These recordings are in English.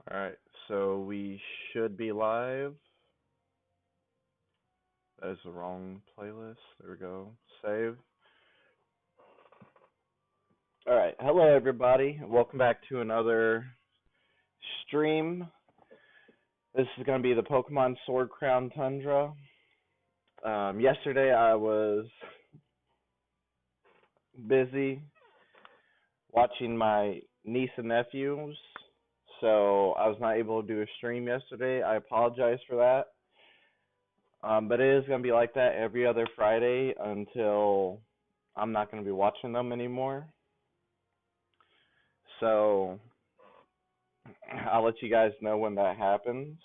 Alright, so we should be live. That is the wrong playlist. There we go. Save. Alright, hello everybody. Welcome back to another stream. This is going to be the Pokemon Sword Crown Tundra. Yesterday I was busy watching my niece and nephews, so I was not able to do a stream yesterday. I apologize for that. But it is going to be like that every other Friday until I'm not going to be watching them anymore. So I'll let you guys know when that happens.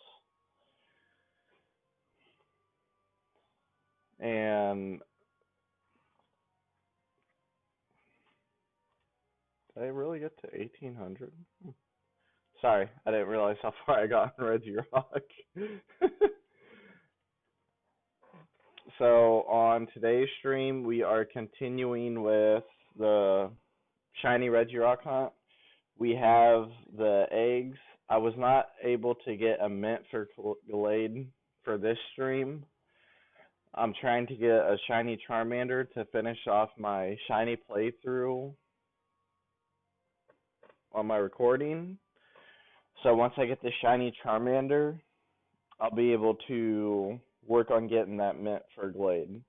And did I really get to 1800? Sorry, I didn't realize how far I got in Regirock. So on today's stream, we are continuing with the shiny Regirock hunt. We have the eggs. I was not able to get a mint for Glade for this stream. I'm trying to get a shiny Charmander to finish off my shiny playthrough on my recording. So once I get the shiny Charmander, I'll be able to work on getting that mint for Glade.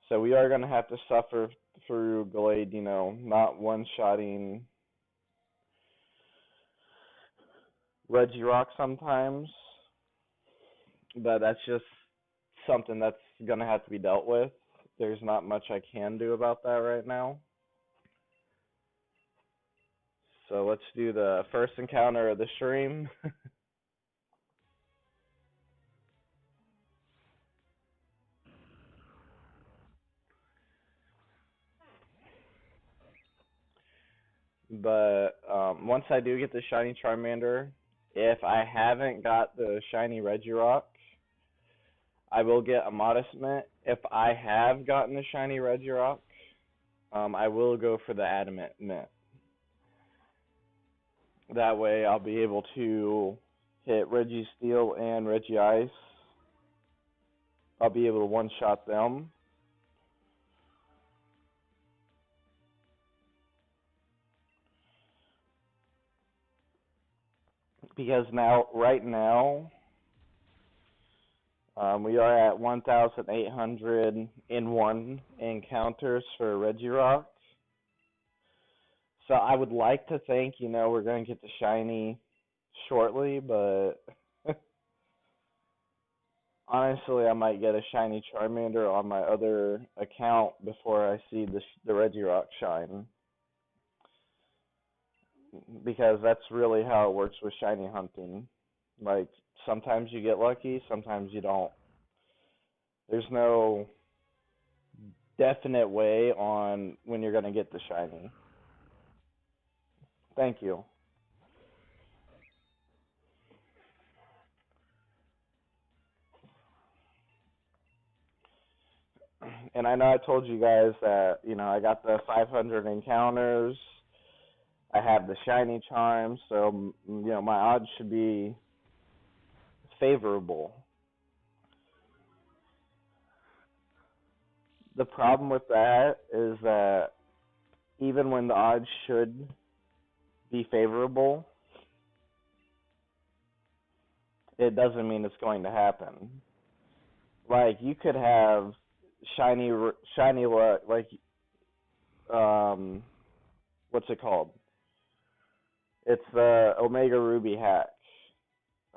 So we are going to have to suffer through Glade, not one-shotting Regirock sometimes. But that's just something that's going to have to be dealt with. There's not much I can do about that right now. So let's do the first encounter of the stream. But once I do get the shiny Charmander, if I haven't got the shiny Regirock, I will get a modest mint. If I have gotten the shiny Regirock, I will go for the adamant mint. That way I'll be able to hit Registeel and Regice. I'll be able to one-shot them. Because right now, we are at 1,801 encounters for Regirock. So I would like to think, we're going to get the shiny shortly, but honestly, I might get a shiny Charmander on my other account before I see the Regirock shine. Because that's really how it works with shiny hunting. Like, sometimes you get lucky, sometimes you don't. There's no definite way on when you're going to get the shiny. Thank you. And I know I told you guys that, I got the 500 encounters. I have the shiny charm, so, my odds should be favorable. The problem with that is that even when the odds should be favorable, it doesn't mean it's going to happen. Like, you could have shiny luck, like, what's it called? It's the Omega Ruby hack.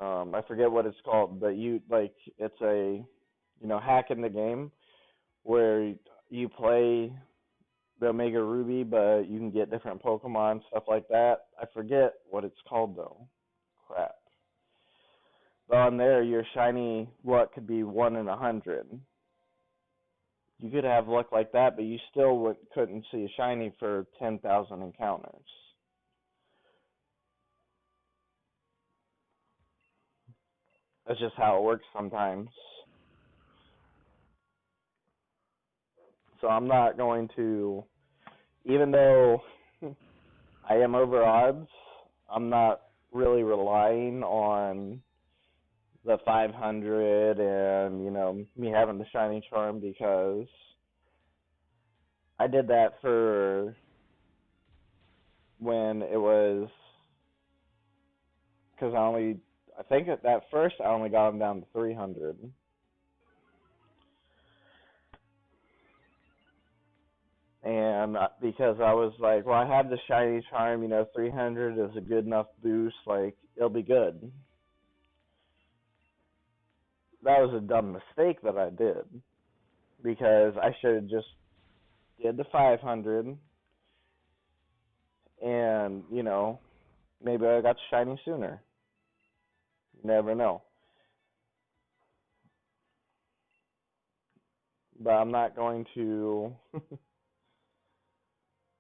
I forget what it's called, but it's a, hack in the game where you play the Omega Ruby, but you can get different Pokemon, stuff like that. I forget what it's called, though. Crap. But on there, your shiny luck could be 1 in 100. You could have luck like that, but you still couldn't see a shiny for 10,000 encounters. That's just how it works sometimes. So I'm not going to, even though I am over odds, I'm not really relying on the 500 and, me having the shiny charm because I did that for when it was, because I think at that first I only got them down to 300. And because I was like, well, I have the shiny charm, 300 is a good enough boost, like, it'll be good. That was a dumb mistake that I did because I should have just did the 500 and, maybe I got shiny sooner. You never know. But I'm not going to.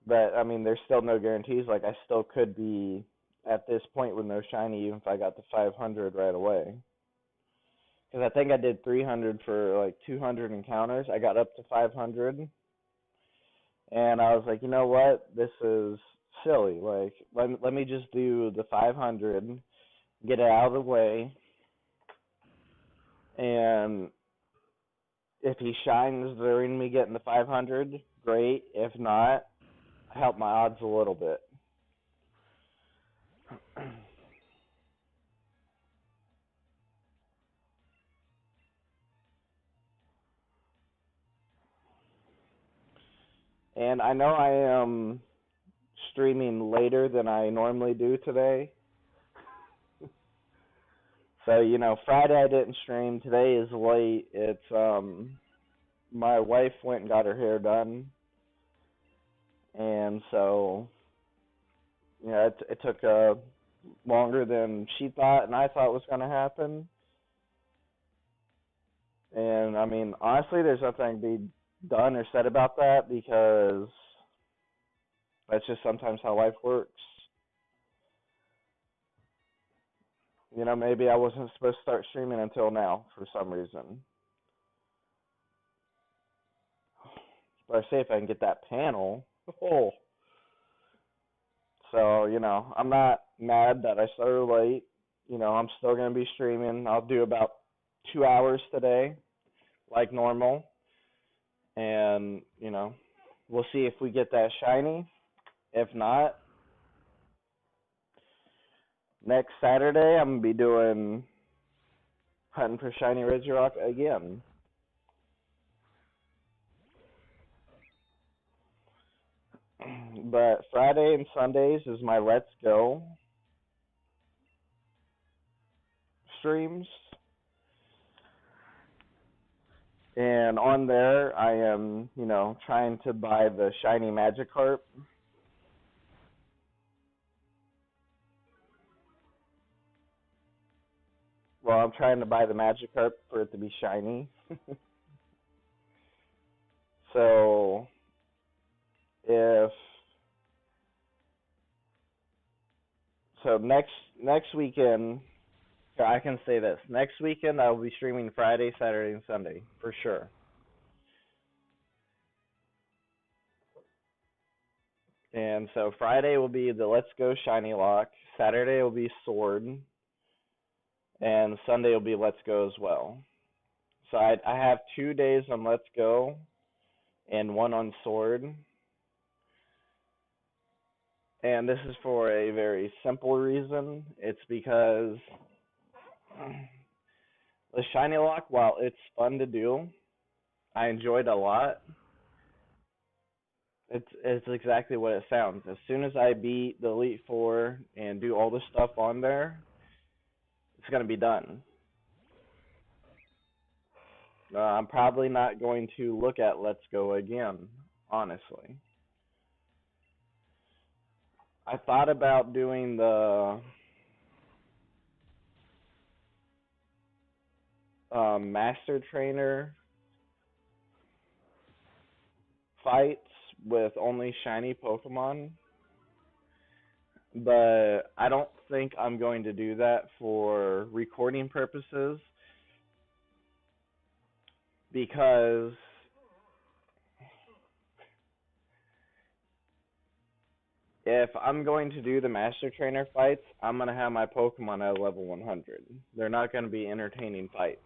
But, I mean, there's still no guarantees. Like, I still could be at this point with no shiny even if I got the 500 right away. Because I think I did 300 for, like, 200 encounters. I got up to 500. And I was like, you know what? This is silly. Like, let me just do the 500, get it out of the way. And if he shines during me getting the 500, great. If not, help my odds a little bit. And I know I am streaming later than I normally do today. So, Friday I didn't stream. Today is late. It's my wife went and got her hair done. And so, it took longer than she thought and I thought was going to happen. And I mean, honestly, there's nothing to be done or said about that because that's just sometimes how life works. Maybe I wasn't supposed to start streaming until now for some reason. But I say if I can get that panel, oh. So, I'm not mad that I started late. I'm still going to be streaming. I'll do about 2 hours today, like normal. And, we'll see if we get that shiny. If not, next Saturday I'm going to be doing hunting for shiny Regirock again. But Friday and Sundays is my Let's Go streams. And on there, I am, trying to buy the shiny Magikarp. Well, I'm trying to buy the Magikarp for it to be shiny. So, if so, next weekend, I can say this. Next weekend, I will be streaming Friday, Saturday, and Sunday for sure. And so Friday will be the Let's Go Shiny Lock. Saturday will be Sword. And Sunday will be Let's Go as well. So I have 2 days on Let's Go and one on Sword. And this is for a very simple reason. It's because the Shiny Lock, while it's fun to do, I enjoyed a lot. It's exactly what it sounds. As soon as I beat the Elite Four and do all the stuff on there, it's gonna be done. I'm probably not going to look at Let's Go again, honestly. I thought about doing the Master Trainer fights with only shiny Pokemon, but I don't think I'm going to do that for recording purposes because if I'm going to do the Master Trainer fights, I'm going to have my Pokemon at level 100. They're not going to be entertaining fights.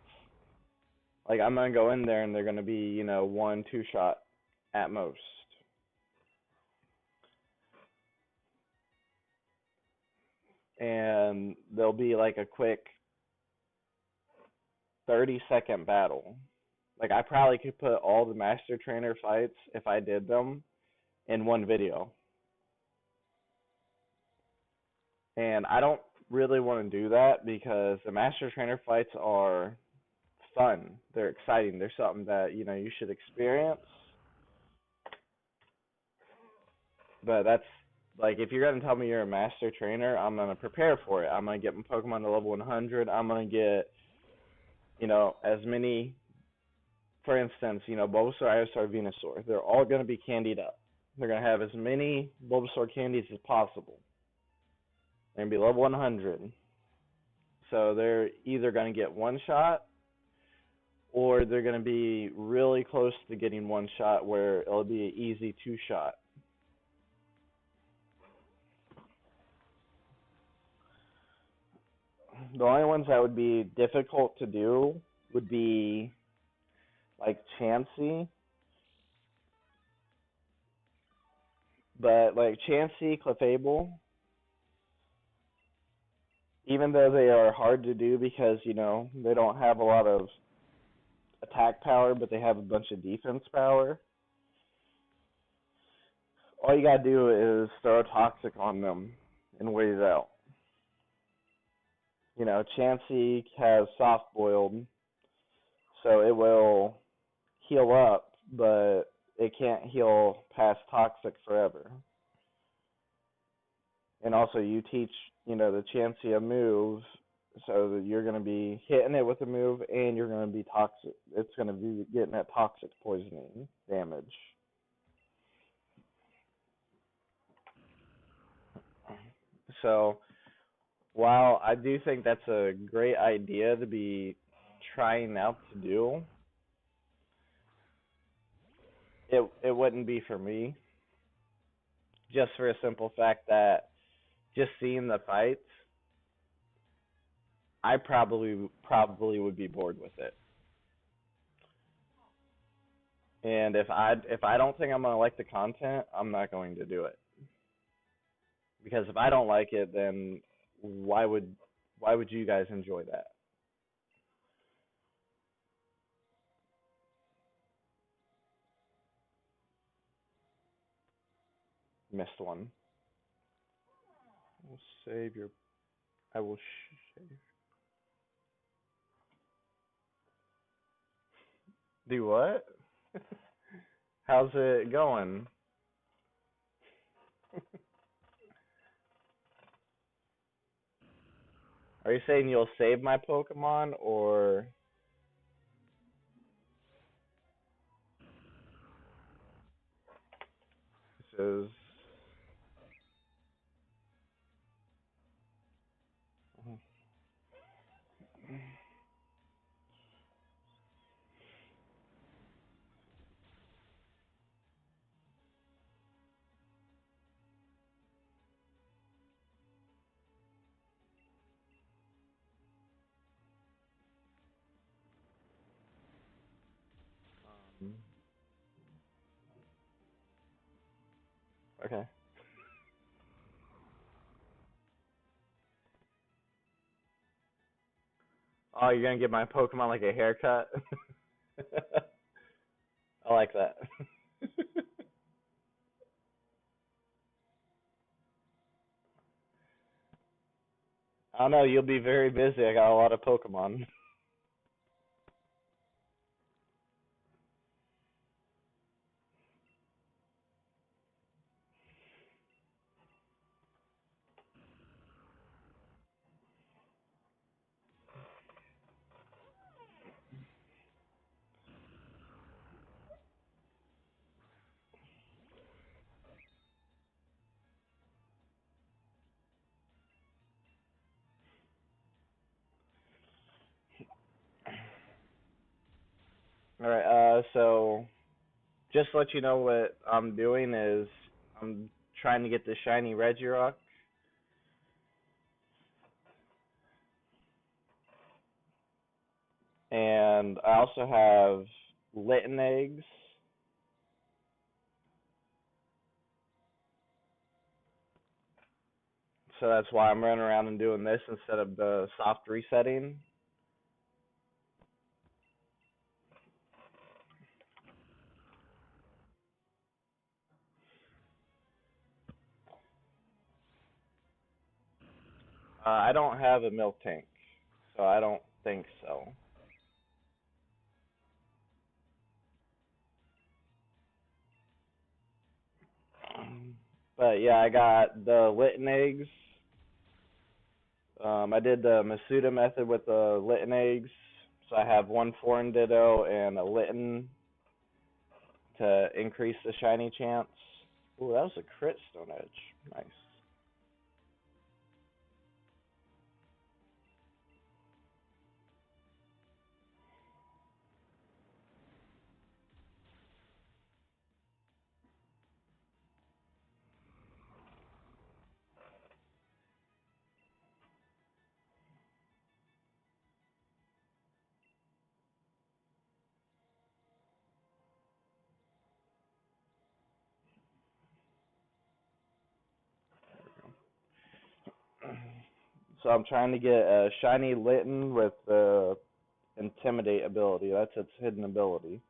Like, I'm going to go in there and they're going to be, you know, 1-2 shot at most. And there'll be like a quick 30-second battle. Like, I probably could put all the Master Trainer fights, if I did them, in one video. And I don't really want to do that because the Master Trainer fights are fun. They're exciting. They're something that, you know, you should experience. But that's, like, if you're going to tell me you're a Master Trainer, I'm going to prepare for it. I'm going to get my Pokemon to level 100. I'm going to get, you know, as many, for instance, you know, Bulbasaur, Ivysaur, Venusaur. They're all going to be candied up. They're going to have as many Bulbasaur candies as possible. They're going to be level 100. So they're either going to get one shot or they're going to be really close to getting one shot where it'll be an easy two shot. The only ones that would be difficult to do would be like Chansey. But like Chansey, Clefable, even though they are hard to do because, you know, they don't have a lot of attack power, but they have a bunch of defense power. All you gotta do is throw a Toxic on them and wait it out. You know, Chansey has Soft Boiled, so it will heal up, but it can't heal past Toxic forever. And also, you teach, you know, the Chansey a move, so that you're going to be hitting it with a move, and you're going to be toxic. It's going to be getting that toxic poisoning damage. So, while I do think that's a great idea to be trying out to do, it wouldn't be for me. Just for a simple fact that just seeing the fights, I probably would be bored with it. And if I don't think I'm gonna like the content, I'm not going to do it. Because if I don't like it, then why would you guys enjoy that? Missed one. We'll save your. I will save. Do what? How's it going? Are you saying you'll save my Pokemon or this is? Um, okay. Oh, you're gonna give my Pokemon like a haircut? I like that. I don't know. You'll be very busy. I got a lot of Pokemon. All right. So just to let you know what I'm doing is I'm trying to get the shiny Regirock. And I also have Litten eggs. So that's why I'm running around and doing this instead of the soft resetting. I don't have a milk tank, so I don't think so. But yeah, I got the Litten eggs. I did the Masuda method with the Litten eggs. So I have one foreign ditto and a Litten to increase the shiny chance. Ooh, that was a crit Stone Edge. Nice. So I'm trying to get a shiny Litten with the Intimidate ability. That's its hidden ability.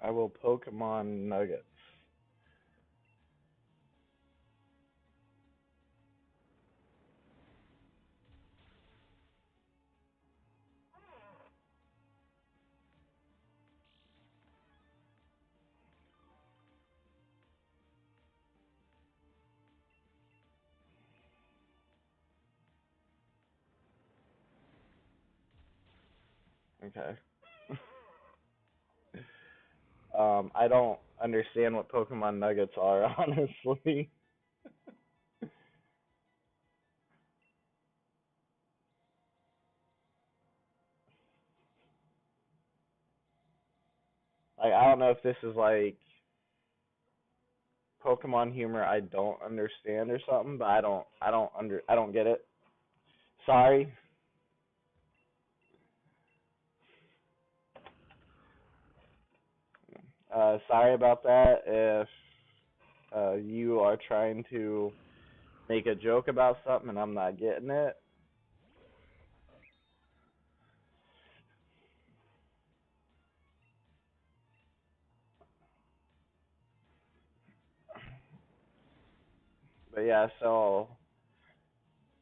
I will Pokemon Nuggets. Okay. I don't understand what Pokemon Nuggets are, honestly. Like, I don't know if this is like Pokemon humor I don't understand or something, but I don't get it. Sorry. Sorry about that. If you are trying to make a joke about something and I'm not getting it. But yeah, so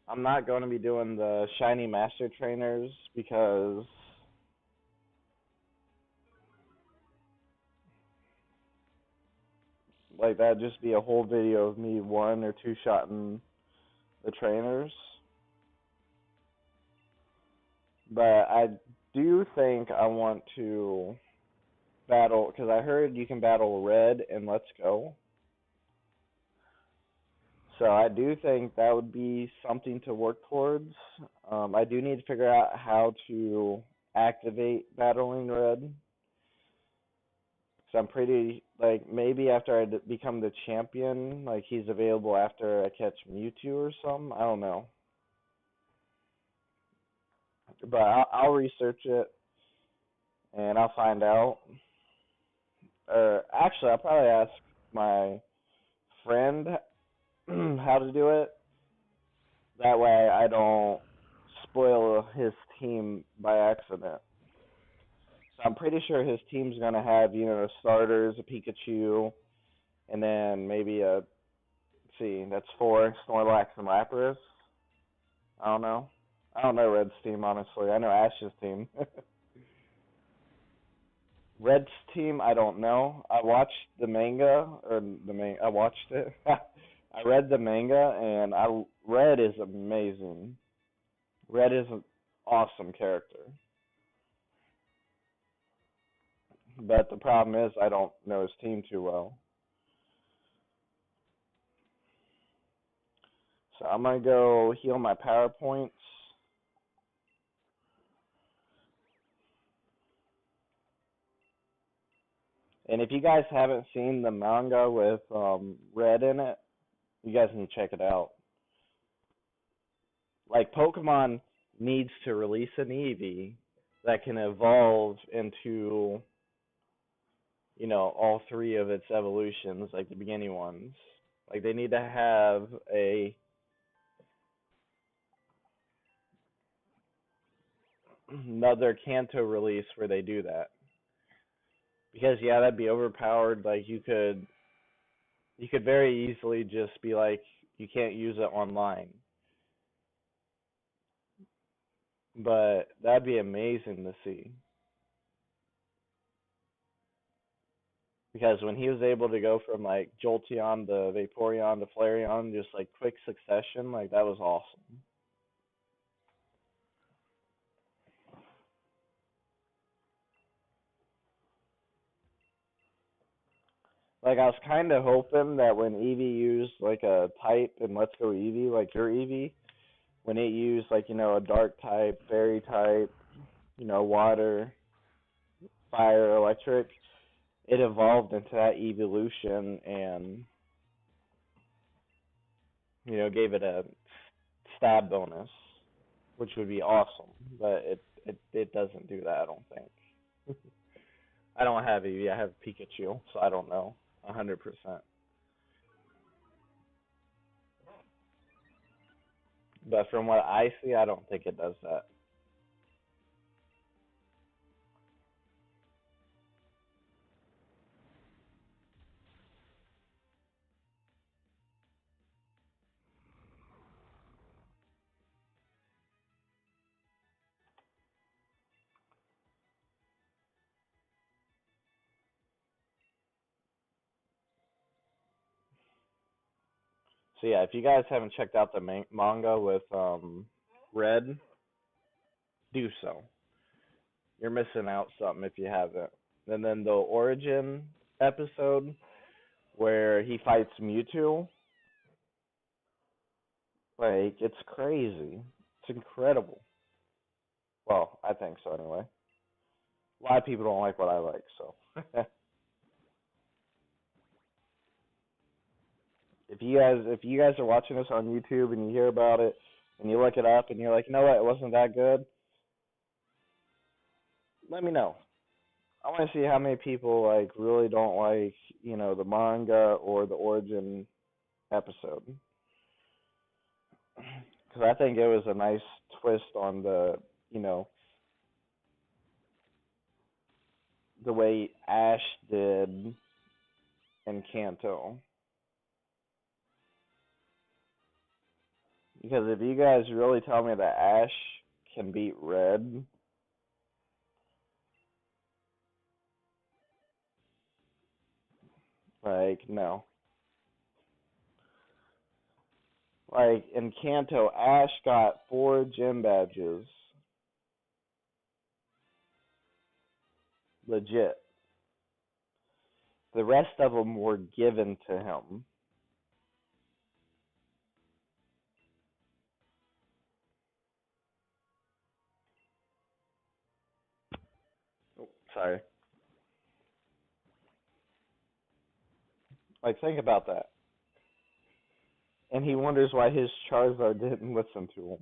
I'm not going to be doing the shiny master trainers because like that'd just be a whole video of me one or two shotting the trainers. But I do think I want to battle because I heard you can battle red and let's go. So I do think that would be something to work towards. I do need to figure out how to activate battling red. So I'm pretty like maybe after I become the champion, like he's available after I catch Mewtwo or something. I don't know, but I'll research it and I'll find out. Or actually, I'll probably ask my friend how to do it. That way, I don't spoil his team by accident. So I'm pretty sure his team's gonna have starters, a Pikachu, and then maybe a see that's four Snorlax and Lapras. I don't know. I don't know Red's team honestly. I know Ash's team. Red's team, I don't know. I watched the manga or I watched it. I read the manga and Red is amazing. Red is an awesome character. But the problem is I don't know his team too well. So I'm gonna go heal my power points. And if you guys haven't seen the manga with Red in it, you guys need to check it out. Like Pokemon needs to release an Eevee that can evolve into, all three of its evolutions, like the beginning ones. Like they need to have another Kanto release where they do that. Because yeah, that'd be overpowered. Like you could very easily just be like you can't use it online. But that'd be amazing to see. Because when he was able to go from like Jolteon to Vaporeon to Flareon, just like quick succession, like that was awesome. Like I was kind of hoping that when Eevee used like a type in Let's Go Eevee, like your Eevee, when it used like a dark type, fairy type, water, fire, electric, it evolved into that evolution and gave it a stab bonus, which would be awesome. But it doesn't do that, I don't think. I don't have Eevee. I have Pikachu, so I don't know 100%. But from what I see, I don't think it does that. So yeah, if you guys haven't checked out the manga with Red, do so. You're missing out something if you haven't. And then the origin episode where he fights Mewtwo, like it's crazy. It's incredible. Well, I think so anyway. A lot of people don't like what I like, so if you guys are watching this on YouTube and you hear about it and you look it up and you're like, you know what, it wasn't that good, let me know. I want to see how many people like really don't like, the manga or the origin episode. Because I think it was a nice twist on you know, the way Ash did in Kanto. Because if you guys really tell me that Ash can beat Red, like no. Like in Kanto, Ash got 4 gym badges, legit. The rest of them were given to him. Oh, sorry. Like think about that. And he wonders why his Charizard didn't listen to him.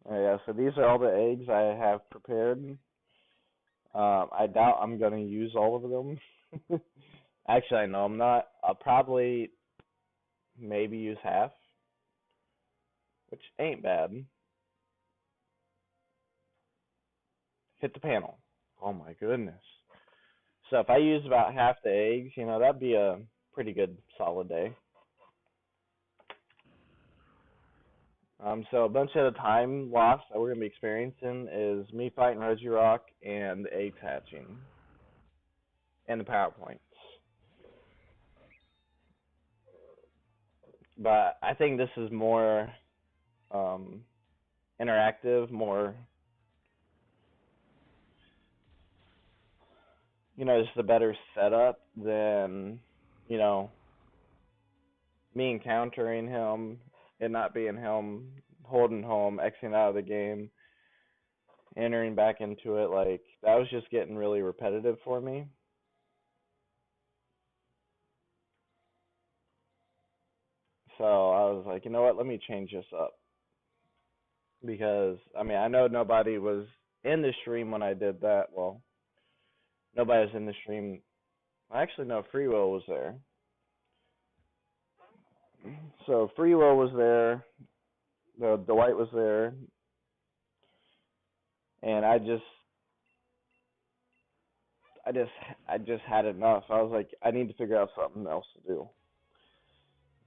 Yeah, so these are all the eggs I have prepared. I doubt I'm gonna use all of them. Actually, I know I'm not. I'll probably maybe use half, which ain't bad. Hit the panel. Oh my goodness. So if I use about half the eggs, that'd be a pretty good solid day. So a bunch of the time lost that we're gonna be experiencing is me fighting Regirock and egg hatching and the PowerPoints. But I think this is more um, interactive, more just a better setup than you know me encountering him and not being him, holding home, exiting out of the game, entering back into it. Like that was just getting really repetitive for me. So I was like, you know what? Let me change this up because I mean I know nobody was in the stream when I did that. Well, nobody was in the stream. Actually, no, Free Will was there. So Free Will was there. The Dwight was there, and I just I just had enough. I was like, I need to figure out something else to do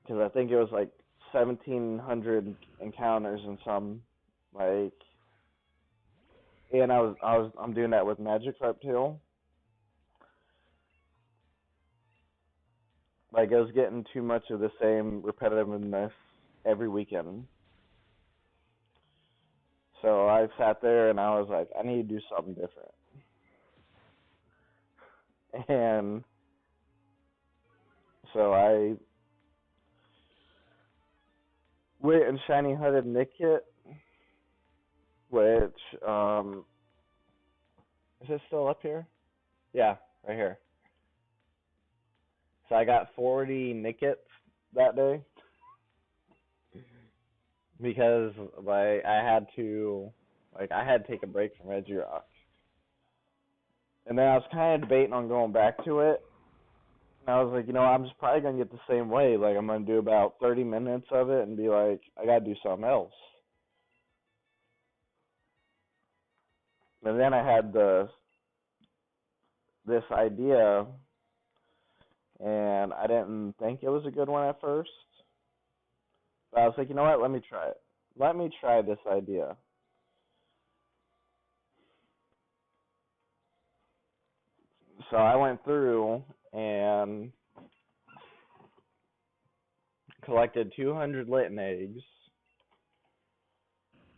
because I think it was like 1,700 encounters and some like, and I'm doing that with Magic Reptile. Like it was getting too much of the same repetitiveness every weekend. So I sat there and I was like, I need to do something different. And so I went and shiny hunted Nickit, which is it still up here? Yeah, right here. So I got 40 Nickits that day because like I had to take a break from Regirock. And then I was kind of debating on going back to it. And I was like, I'm just probably gonna get the same way. Like I'm gonna do about 30 minutes of it and be like, I gotta do something else. And then I had this idea, and I didn't think it was a good one at first. But I was like, you know what? Let me try it. Let me try this idea. So I went through and collected 200 Litten eggs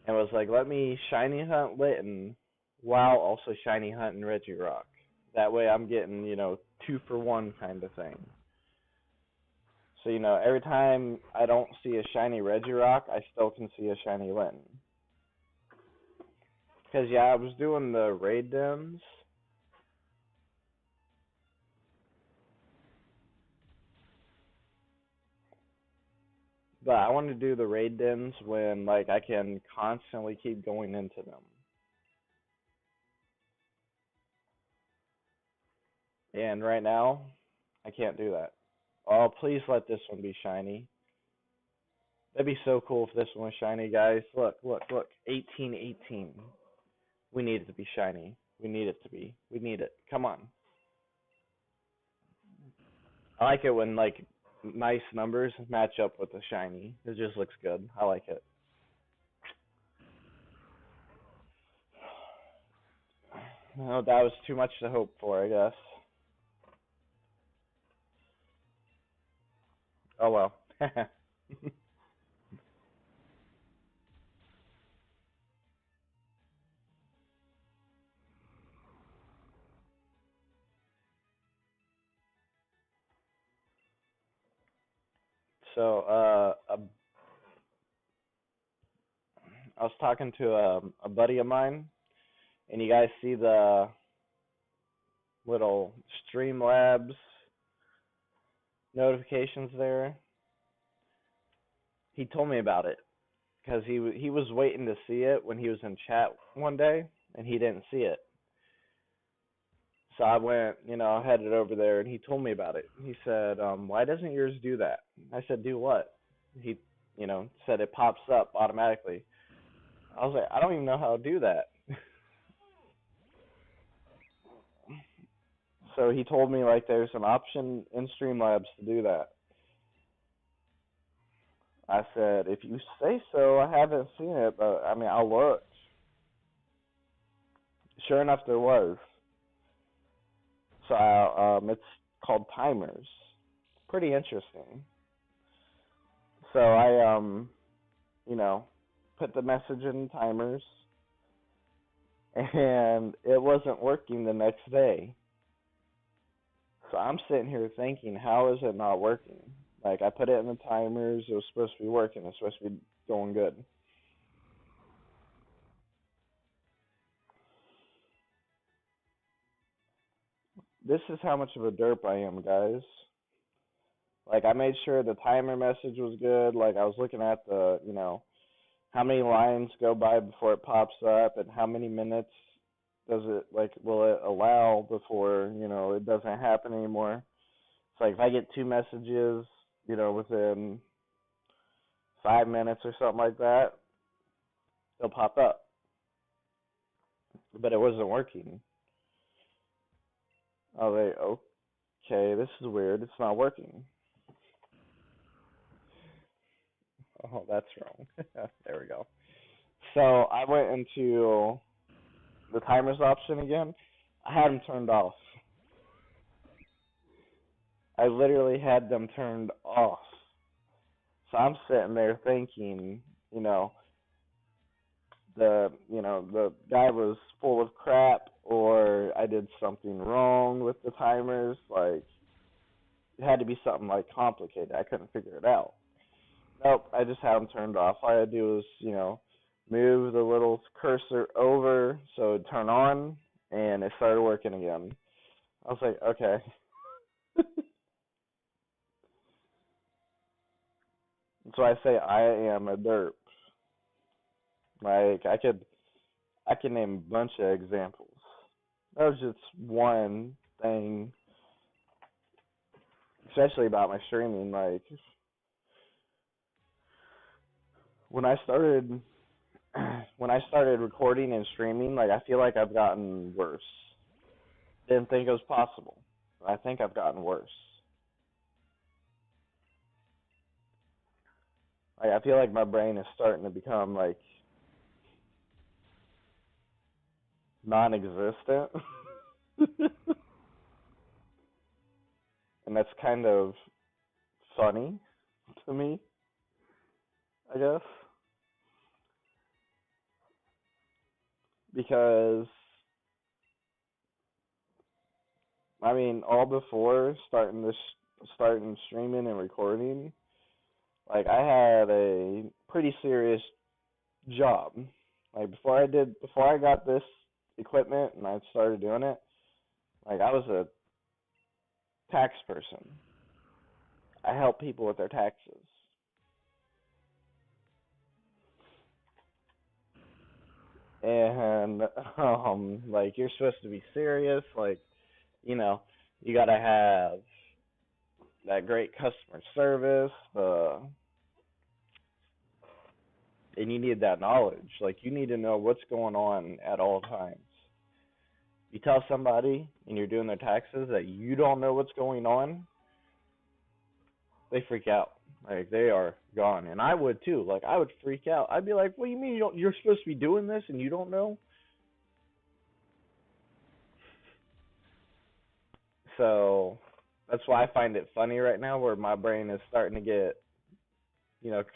and was like, let me shiny hunt Litten while also shiny hunting Regirock. That way I'm getting, 2-for-1 kind of thing. So, every time I don't see a shiny Regirock, I still can see a shiny Litten. Because, yeah, I was doing the raid dens. But I want to do the raid dens when, like, I can constantly keep going into them. And right now, I can't do that. Oh, please let this one be shiny. That'd be so cool if this one was shiny, guys. Look, look, look. 1818. We need it to be shiny. We need it to be. We need it. Come on. I like it when, like, nice numbers match up with the shiny. It just looks good. I like it. No, that was too much to hope for, I guess. Oh well. So, I was talking to a buddy of mine, and you guys see the little Streamlabs notifications there. He told me about it because he was waiting to see it when he was in chat one day, and he didn't see it. So I went, headed over there, and he told me about it. He said, "Why doesn't yours do that?" I said, "Do what?" He, said it pops up automatically. I was like, "I don't even know how to do that." So he told me like there's an option in Streamlabs to do that. I said, if you say so, I haven't seen it, but I mean, I'll look. Sure enough, there was. So it's called timers. Pretty interesting. So you know, put the message in timers, and it wasn't working the next day. So I'm sitting here thinking, how is it not working? Like I put it in the timers, it was supposed to be working, it's supposed to be going good. This is how much of a derp I am, guys. Like I made sure the timer message was good. Like I was looking at the, how many lines go by before it pops up, and how many minutes does it like will it allow before it doesn't happen anymore. It's like if I get two messages, within 5 minutes or something like that, it'll pop up. But it wasn't working. I was like, okay, this is weird. It's not working. Oh, that's wrong. There we go. So I went into the timers option again. I had them turned off. I literally had them turned off. So I'm sitting there thinking, the guy was full of crap, or I did something wrong with the timers. Like it had to be something like complicated. I couldn't figure it out. Nope, I just had them turned off. All I had to do was, move the little cursor over so it'd turn on, and it started working again. I was like, okay. So I say I am a derp. Like I could name a bunch of examples. That was just one thing, especially about my streaming. Like when I started when I started recording and streaming, like I feel like I've gotten worse. Didn't think it was possible. I think I've gotten worse. Like I feel like my brain is starting to become like non-existent. And that's kind of funny to me, I guess, because I mean, all before starting streaming and recording, like I had a pretty serious job. Like before I got this equipment and I started doing it, like I was a tax person. I help people with their taxes. And like you're supposed to be serious, like, you know, you got to have that great customer service, and you need that knowledge. Like you need to know what's going on at all times. You tell somebody and you're doing their taxes that you don't know what's going on, they freak out. Like they are gone, and I would too. Like I would freak out. I'd be like, "What do you mean you're supposed to be doing this and you don't know?" So that's why I find it funny right now, where my brain is starting to get,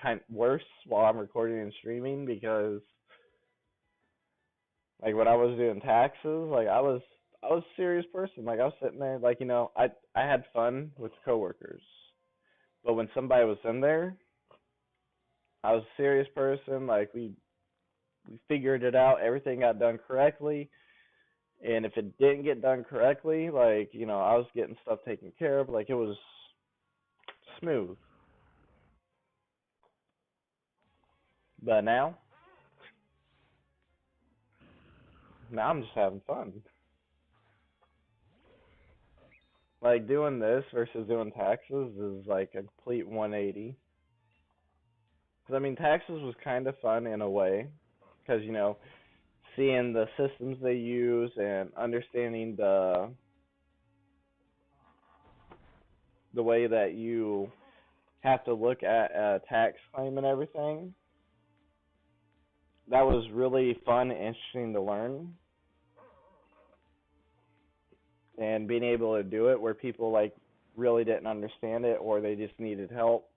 kind of worse while I'm recording and streaming, because like when I was doing taxes, like I was a serious person. Like I was sitting there, like I had fun with coworkers, but when somebody was in there, I was a serious person. Like we figured it out. Everything got done correctly. And if it didn't get done correctly, like, I was getting stuff taken care of. Like it was smooth. But now I'm just having fun. Like doing this versus doing taxes is like a complete 180. Because I mean, taxes was kind of fun in a way, because seeing the systems they use and understanding the way that you have to look at a tax claim and everything. That was really fun and interesting to learn. And being able to do it where people like really didn't understand it or they just needed help.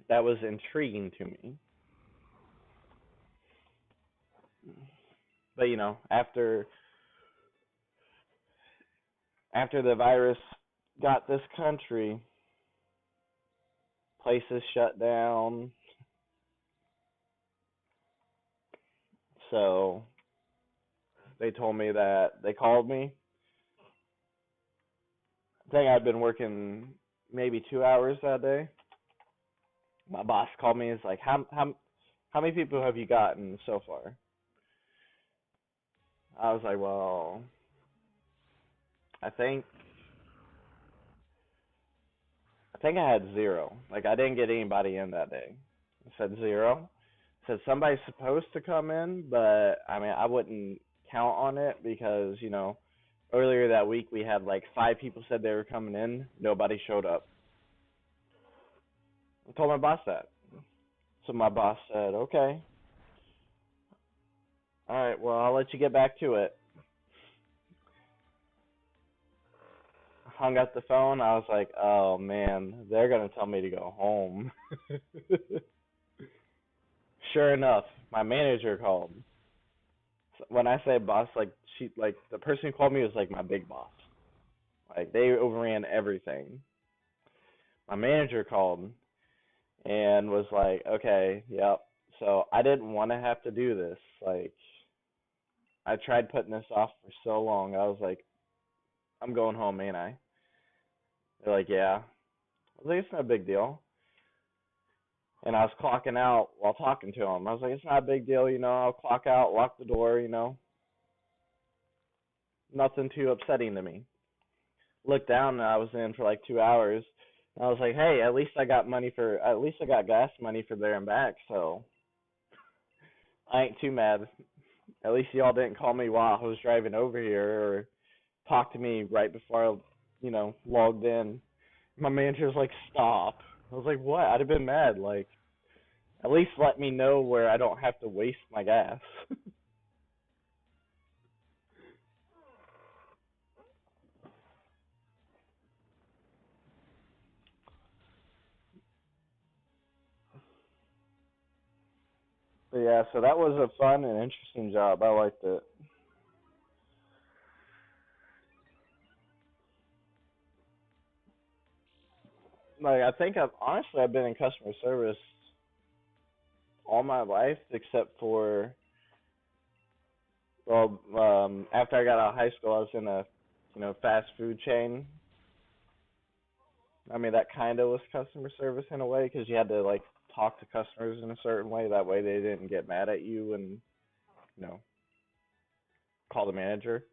That was intriguing to me. But after the virus got this country, places shut down. So they told me that they called me. I think I'd been working maybe 2 hours that day. My boss called me. He's like, how many people have you gotten so far? I was like, well, I think I had zero. Like I didn't get anybody in that day. I said zero. I said somebody's supposed to come in, but I mean I wouldn't count on it because earlier that week we had like 5 people said they were coming in. Nobody showed up. I told my boss that. So my boss said, okay, all right, well I'll let you get back to it. Hung up the phone. I was like, oh man, they're gonna tell me to go home. Sure enough, my manager called. When I say boss, like the person who called me was like my big boss. Like they overran everything. My manager called and was like, okay, yep. So I didn't want to have to do this. Like I tried putting this off for so long. I was like, I'm going home, ain't I? They're like, yeah. I was like, it's no big deal. And I was clocking out while talking to him. I was like, it's not a big deal, I'll clock out, lock the door, Nothing too upsetting to me. Looked down and I was in for like 2 hours. And I was like, hey, at least I got gas money for there and back, so I ain't too mad. At least y'all didn't call me while I was driving over here or talk to me right before I, logged in. My manager's like, stop. I was like, what? I'd have been mad. Like, at least let me know where I don't have to waste my gas. But yeah, so that was a fun and interesting job. I liked it. Like, I think I've been in customer service all my life except for, well, after I got out of high school, I was in a, fast food chain. I mean, that kind of was customer service in a way because you had to like talk to customers in a certain way. That way, they didn't get mad at you and you know call the manager.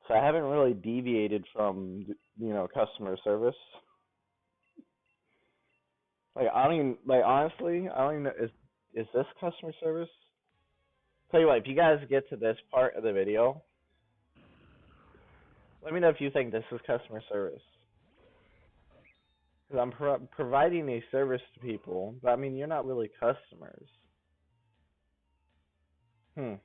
So I haven't really deviated from customer service. Like I don't even like honestly, I don't even know is this customer service? Tell you what, if you guys get to this part of the video, let me know if you think this is customer service. Because I'm providing a service to people, but I mean, you're not really customers. Hmm.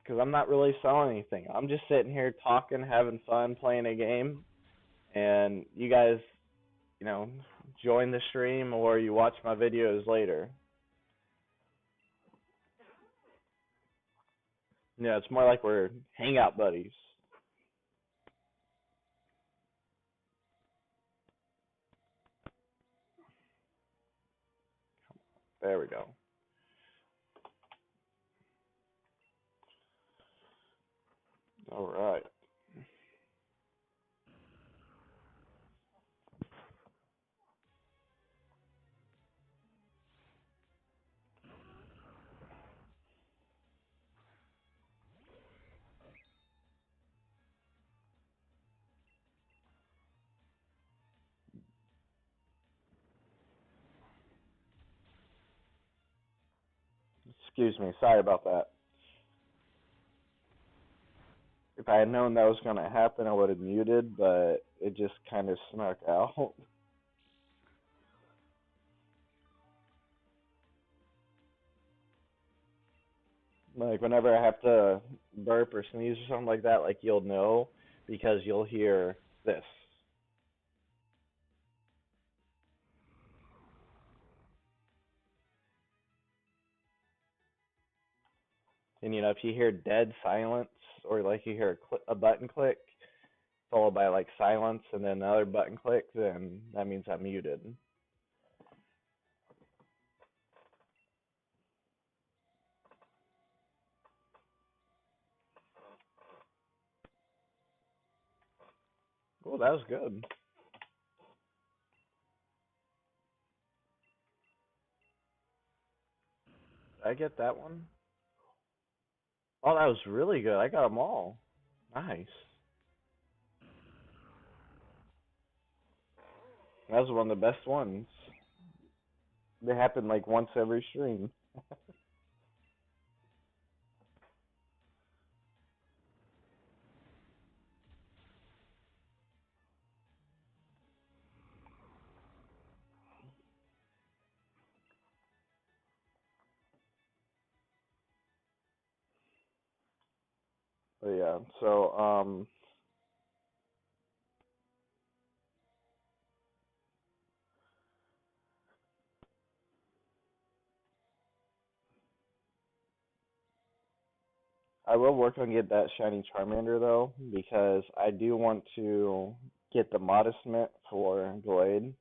Because I'm not really selling anything. I'm just sitting here talking, having fun, playing a game, and you guys, you know, join the stream or you watch my videos later. Yeah, it's more like we're hangout buddies. There we go. All right. Excuse me. Sorry about that. If I had known that was gonna happen, I would have muted, but it just kind of snuck out. Like whenever I have to burp or sneeze or something like that, like you'll know because you'll hear this. And if you hear dead silence or like you hear a button click followed by like silence and then another button click, then that means I'm muted. Oh, that was good. Did I get that one? Oh, that was really good. I got them all. Nice. That was one of the best ones. They happen like once every stream. But yeah, so I will work on get that shiny Charmander though because I do want to get the Modest Mint for Glade.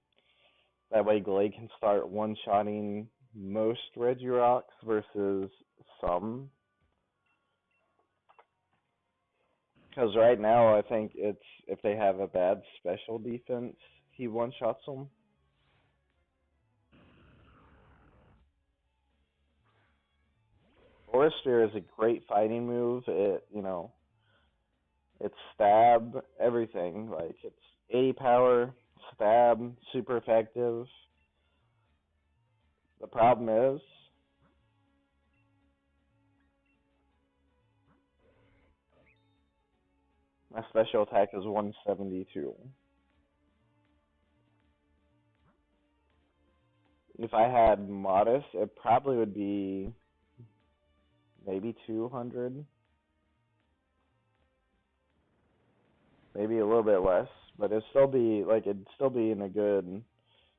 That way Glade can start one-shotting most Regirocks versus some. Because right now I think it's if they have a bad special defense, he one-shots them. Aura Sphere is a great fighting move. It's stab, everything. Like it's 80 power, stab, super effective. The problem is my special attack is 172. If I had Modest, it probably would be maybe 200, maybe a little bit less, but it'd still be in a good,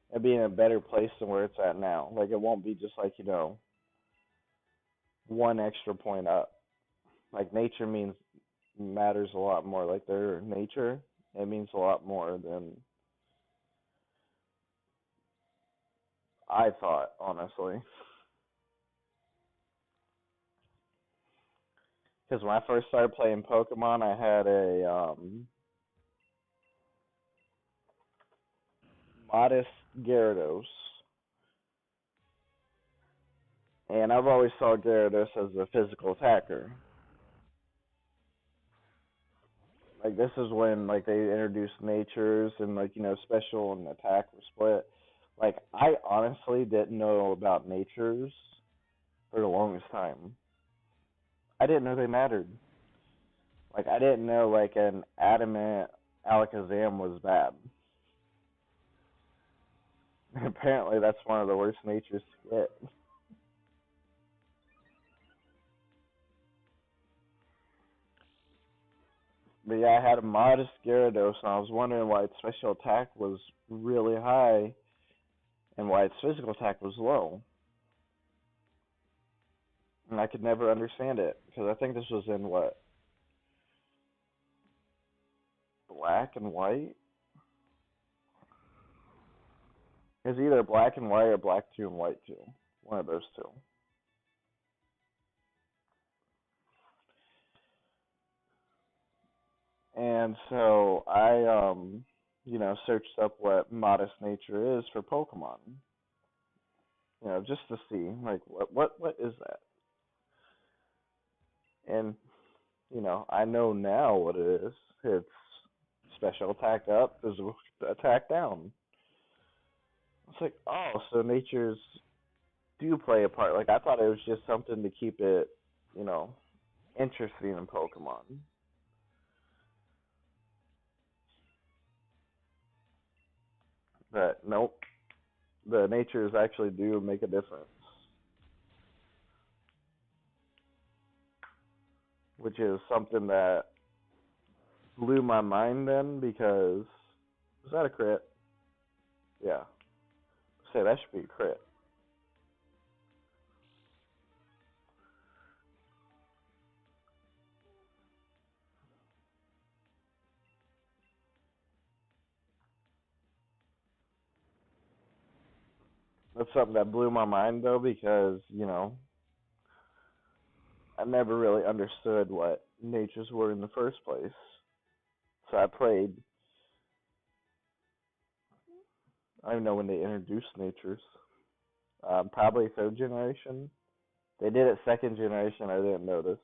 it'd be in a better place than where it's at now. Like it won't be just like one extra point up. Like nature means matters a lot more. Like their nature, it means a lot more than I thought, honestly. Because when I first started playing Pokemon, I had a Modest Gyarados, and I've always saw Gyarados as a physical attacker. Like this is when like they introduced natures and like special and attack were split. Like I honestly didn't know about natures for the longest time. I didn't know they mattered. Like I didn't know like an adamant Alakazam was bad. Apparently that's one of the worst natures to get. But yeah, I had a Modest Gyarados, and I was wondering why its special attack was really high and why its physical attack was low. And I could never understand it because I think this was in what, black and white? It's either black and white or black 2 and white 2. One of those two. And so I searched up what modest nature is for Pokemon. Just to see like what is that? And I know now what it is. It's special attack up, physical attack down. It's like, oh, so nature's do play a part. Like I thought it was just something to keep it, you know, interesting in Pokemon. But nope, the natures actually do make a difference, which is something that blew my mind then because was that a crit? Yeah. Say that should be a crit. That's something that blew my mind though because, you know, I never really understood what natures were in the first place. So I played I don't even know when they introduced natures. Probably third generation. They did it second generation, I didn't notice.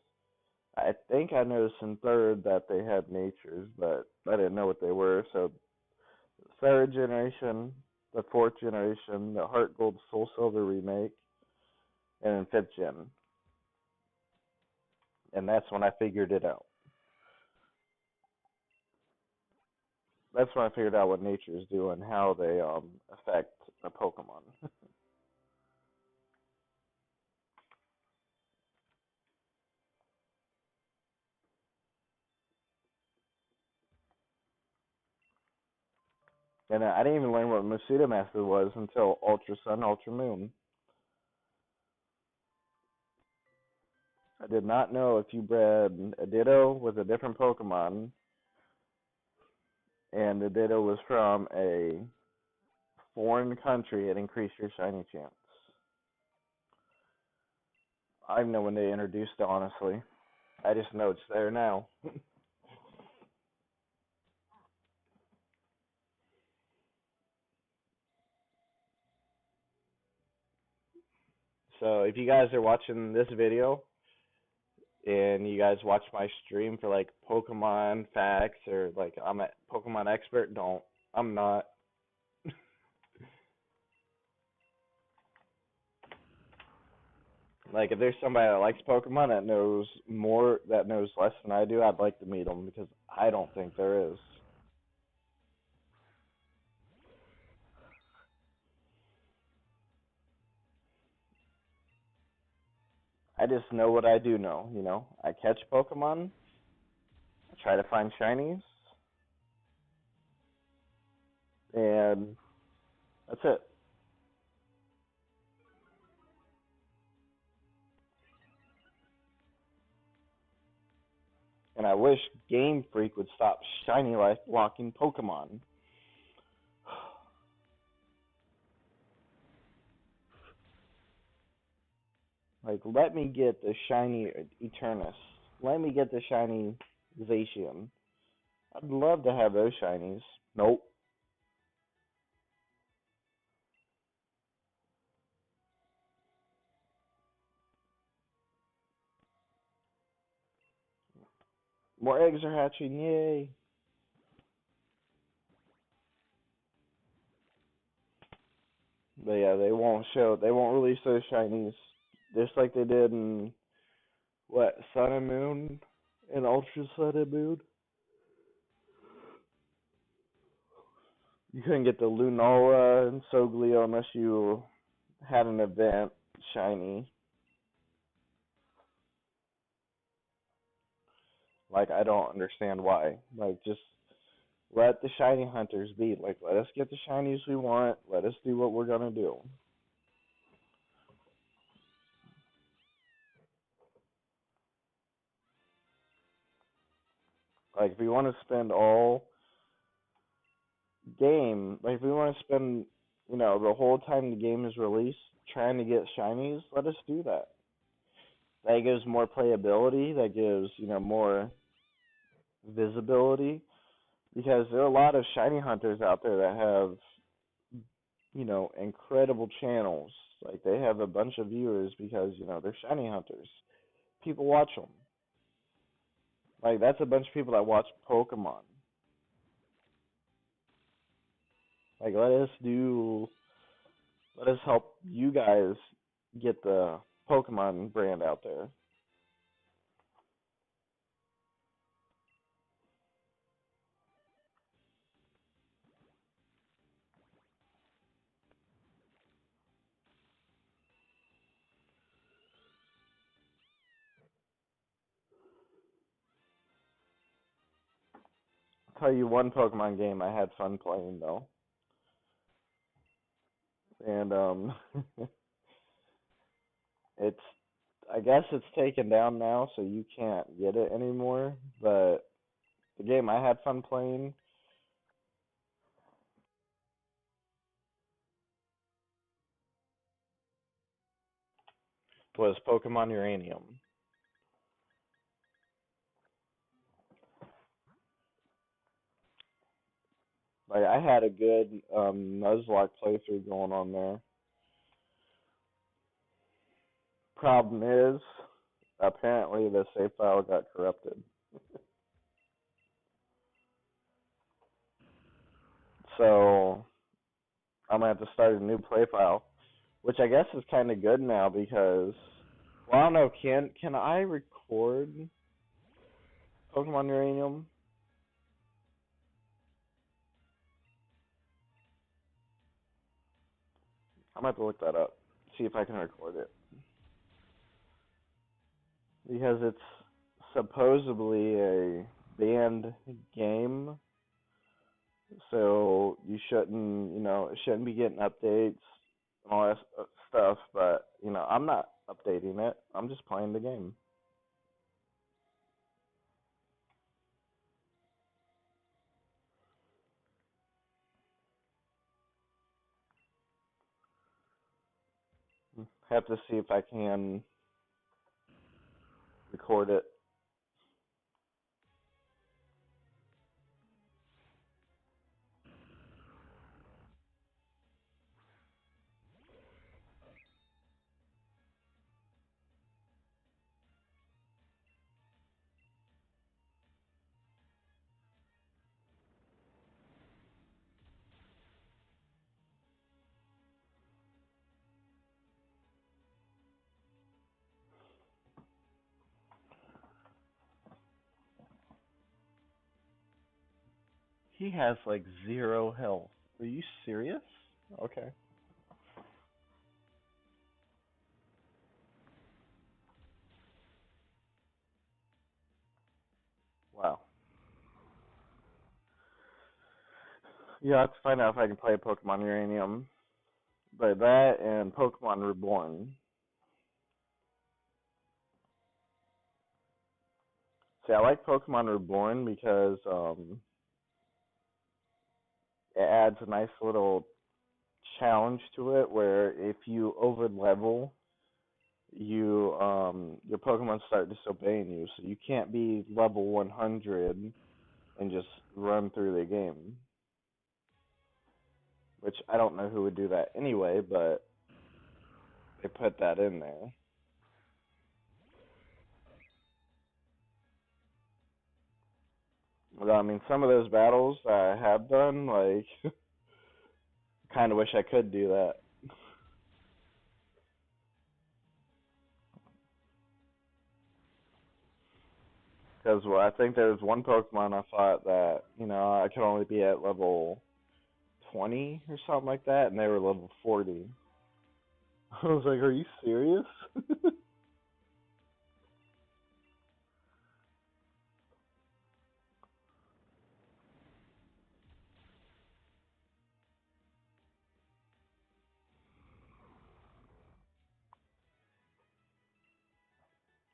I think I noticed in third that they had natures, but I didn't know what they were. So third generation, the fourth generation, the Heart Gold Soul Silver remake, and then fifth gen. And that's when I figured it out. That's when I figured out what natures do and how they affect a Pokemon. And I didn't even learn what Masuda Master was until Ultra Sun, Ultra Moon. I did not know if you bred a Ditto with a different Pokemon, and the Ditto was from a foreign country, it increased your shiny chance. I don't know when they introduced it, honestly. I just know it's there now. So if you guys are watching this video and you guys watch my stream for like Pokemon facts or like I'm a Pokemon expert, don't. I'm not. Like if there's somebody that likes Pokemon that knows more, that knows less than I do, I'd like to meet them because I don't think there is. I just know what I do know, you know. I catch Pokemon, I try to find shinies, and that's it. And I wish Game Freak would stop shiny life blocking Pokemon. Like, let me get the shiny Eternus. Let me get the shiny Zacian. I'd love to have those shinies. Nope. More eggs are hatching, yay. But yeah, they won't release those shinies. Just like they did in, what, Sun and Moon? And Ultra Sun and Moon? You couldn't get the Lunala and Soglio unless you had an event shiny. Like, I don't understand why. Like, just let the shiny hunters be. Like, let us get the shinies we want. Let us do what we're gonna do. Like, if we want to spend all game, like, if we want to spend, you know, the whole time the game is released trying to get shinies, let us do that. That gives more playability. That gives, you know, more visibility. Because there are a lot of shiny hunters out there that have, you know, incredible channels. Like they have a bunch of viewers because, you know, they're shiny hunters. People watch them. Like that's a bunch of people that watch Pokemon. Like let us help you guys, get the Pokemon brand out there. I'll tell you one Pokemon game I had fun playing though, and it's I guess it's taken down now, so you can't get it anymore. But the game I had fun playing was Pokemon Uranium. Like I had a good Nuzlocke playthrough going on there. Problem is, apparently the save file got corrupted. So I'm gonna have to start a new play file, which I guess is kind of good now because, well, I don't know. Can I record Pokemon Uranium? I'm gonna have to look that up, see if I can record it because it's supposedly a banned game, so you shouldn't, it shouldn't be getting updates and all that stuff. But I'm not updating it. I'm just playing the game. Have to see if I can record it. He has like zero health. Are you serious? Okay. Wow. Yeah, I have to find out if I can play Pokemon Uranium. But that and Pokemon Reborn. See, I like Pokemon Reborn because it adds a nice little challenge to it where if you over level, your Pokemon start disobeying you, so you can't be level 100 and just run through the game. Which I don't know who would do that anyway, but they put that in there. But, I mean, some of those battles that I have done, like, kind of wish I could do that. Because well, I think there was one Pokemon I fought that, I could only be at level 20 or something like that, and they were level 40. I was like, are you serious?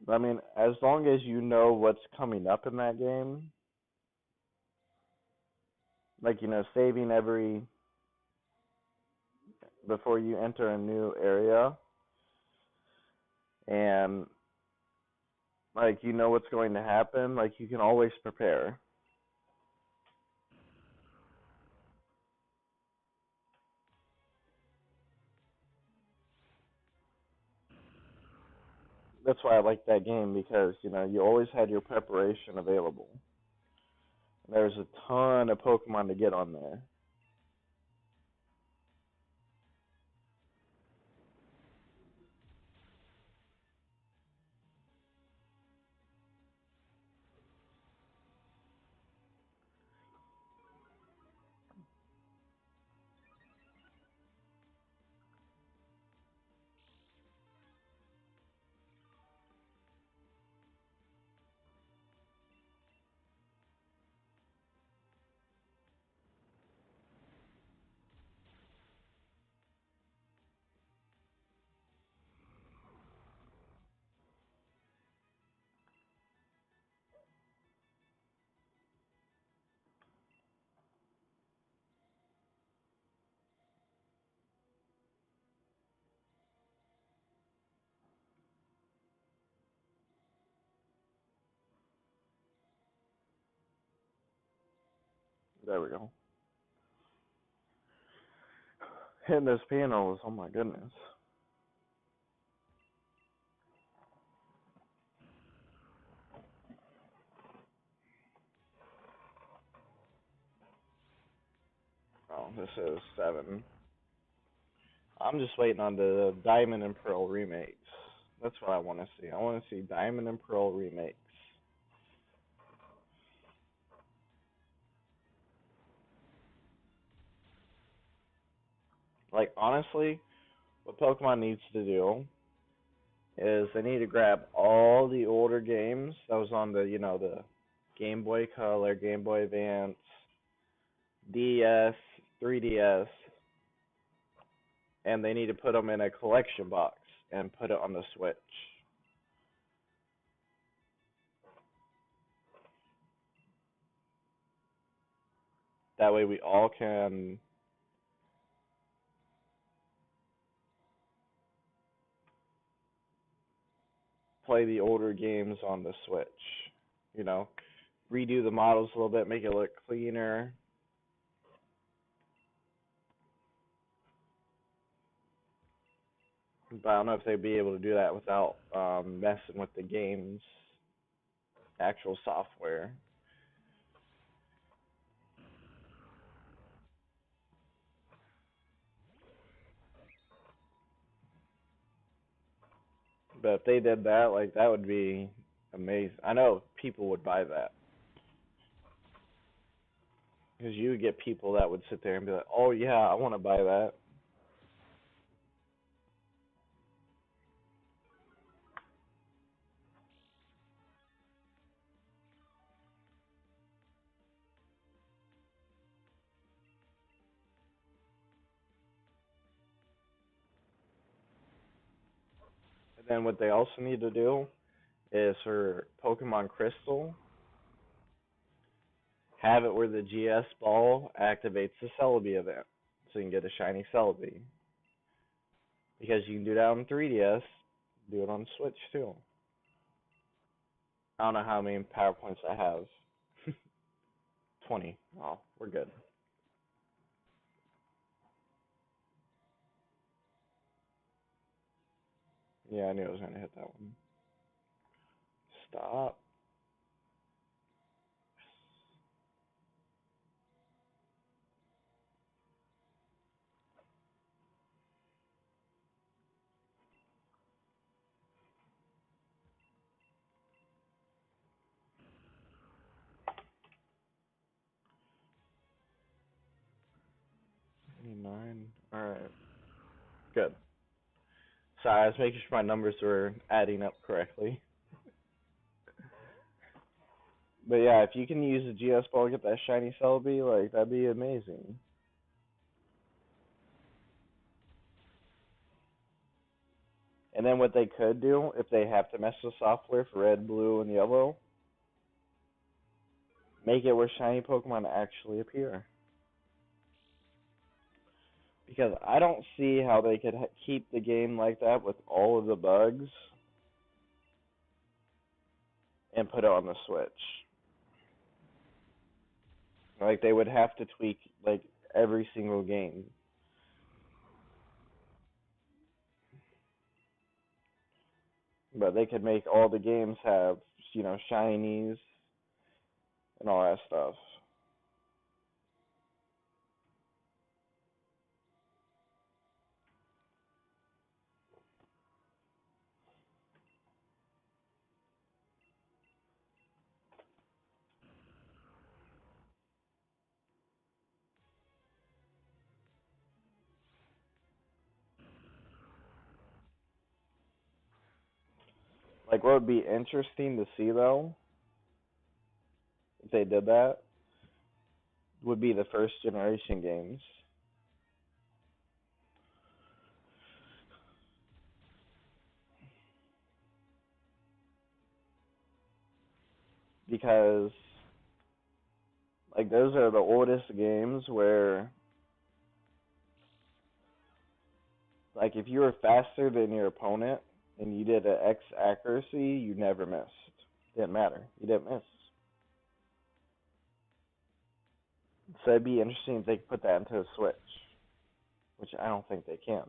I mean, as long as you know what's coming up in that game, like, saving every before you enter a new area, and like you know what's going to happen, like you can always prepare. That's why I like that game because you always had your preparation available. There's a ton of Pokemon to get on there. There we go. Hitting those panels, oh my goodness. Oh, this is 7. I'm just waiting on the Diamond and Pearl remakes. That's what I want to see. I want to see Diamond and Pearl remakes. Like, honestly, what Pokemon needs to do is they need to grab all the older games that was on the Game Boy Color, Game Boy Advance, DS, 3DS, and they need to put them in a collection box and put it on the Switch. That way we all can play the older games on the Switch. You know, redo the models a little bit, make it look cleaner. But I don't know if they'd be able to do that without messing with the game's actual software. But if they did that, like that would be amazing. I know people would buy that because you would get people that would sit there and be like, "Oh yeah, I want to buy that." And then what they also need to do is for Pokemon Crystal, have it where the GS ball activates the Celebi event, so you can get a shiny Celebi. Because you can do that on 3DS, do it on Switch too. I don't know how many power points I have. 20. Oh, we're good. Yeah, I knew I was gonna hit that one. Stop. 89. Alright. Good. Sorry, I was making sure my numbers were adding up correctly. But yeah, if you can use the GS ball to get that shiny Celebi, like, that'd be amazing. And then what they could do, if they have to mess with software for red, blue, and yellow, make it where shiny Pokemon actually appear. Because I don't see how they could keep the game like that with all of the bugs and put it on the Switch. Like, they would have to tweak, like, every single game. But they could make all the games have, shinies and all that stuff. Like, what would be interesting to see, though, if they did that, would be the first generation games. Because, like, those are the oldest games where, like, if you were faster than your opponent and you did an X accuracy, you never missed. Didn't matter. You didn't miss. So it'd be interesting if they could put that into a Switch, which I don't think they can.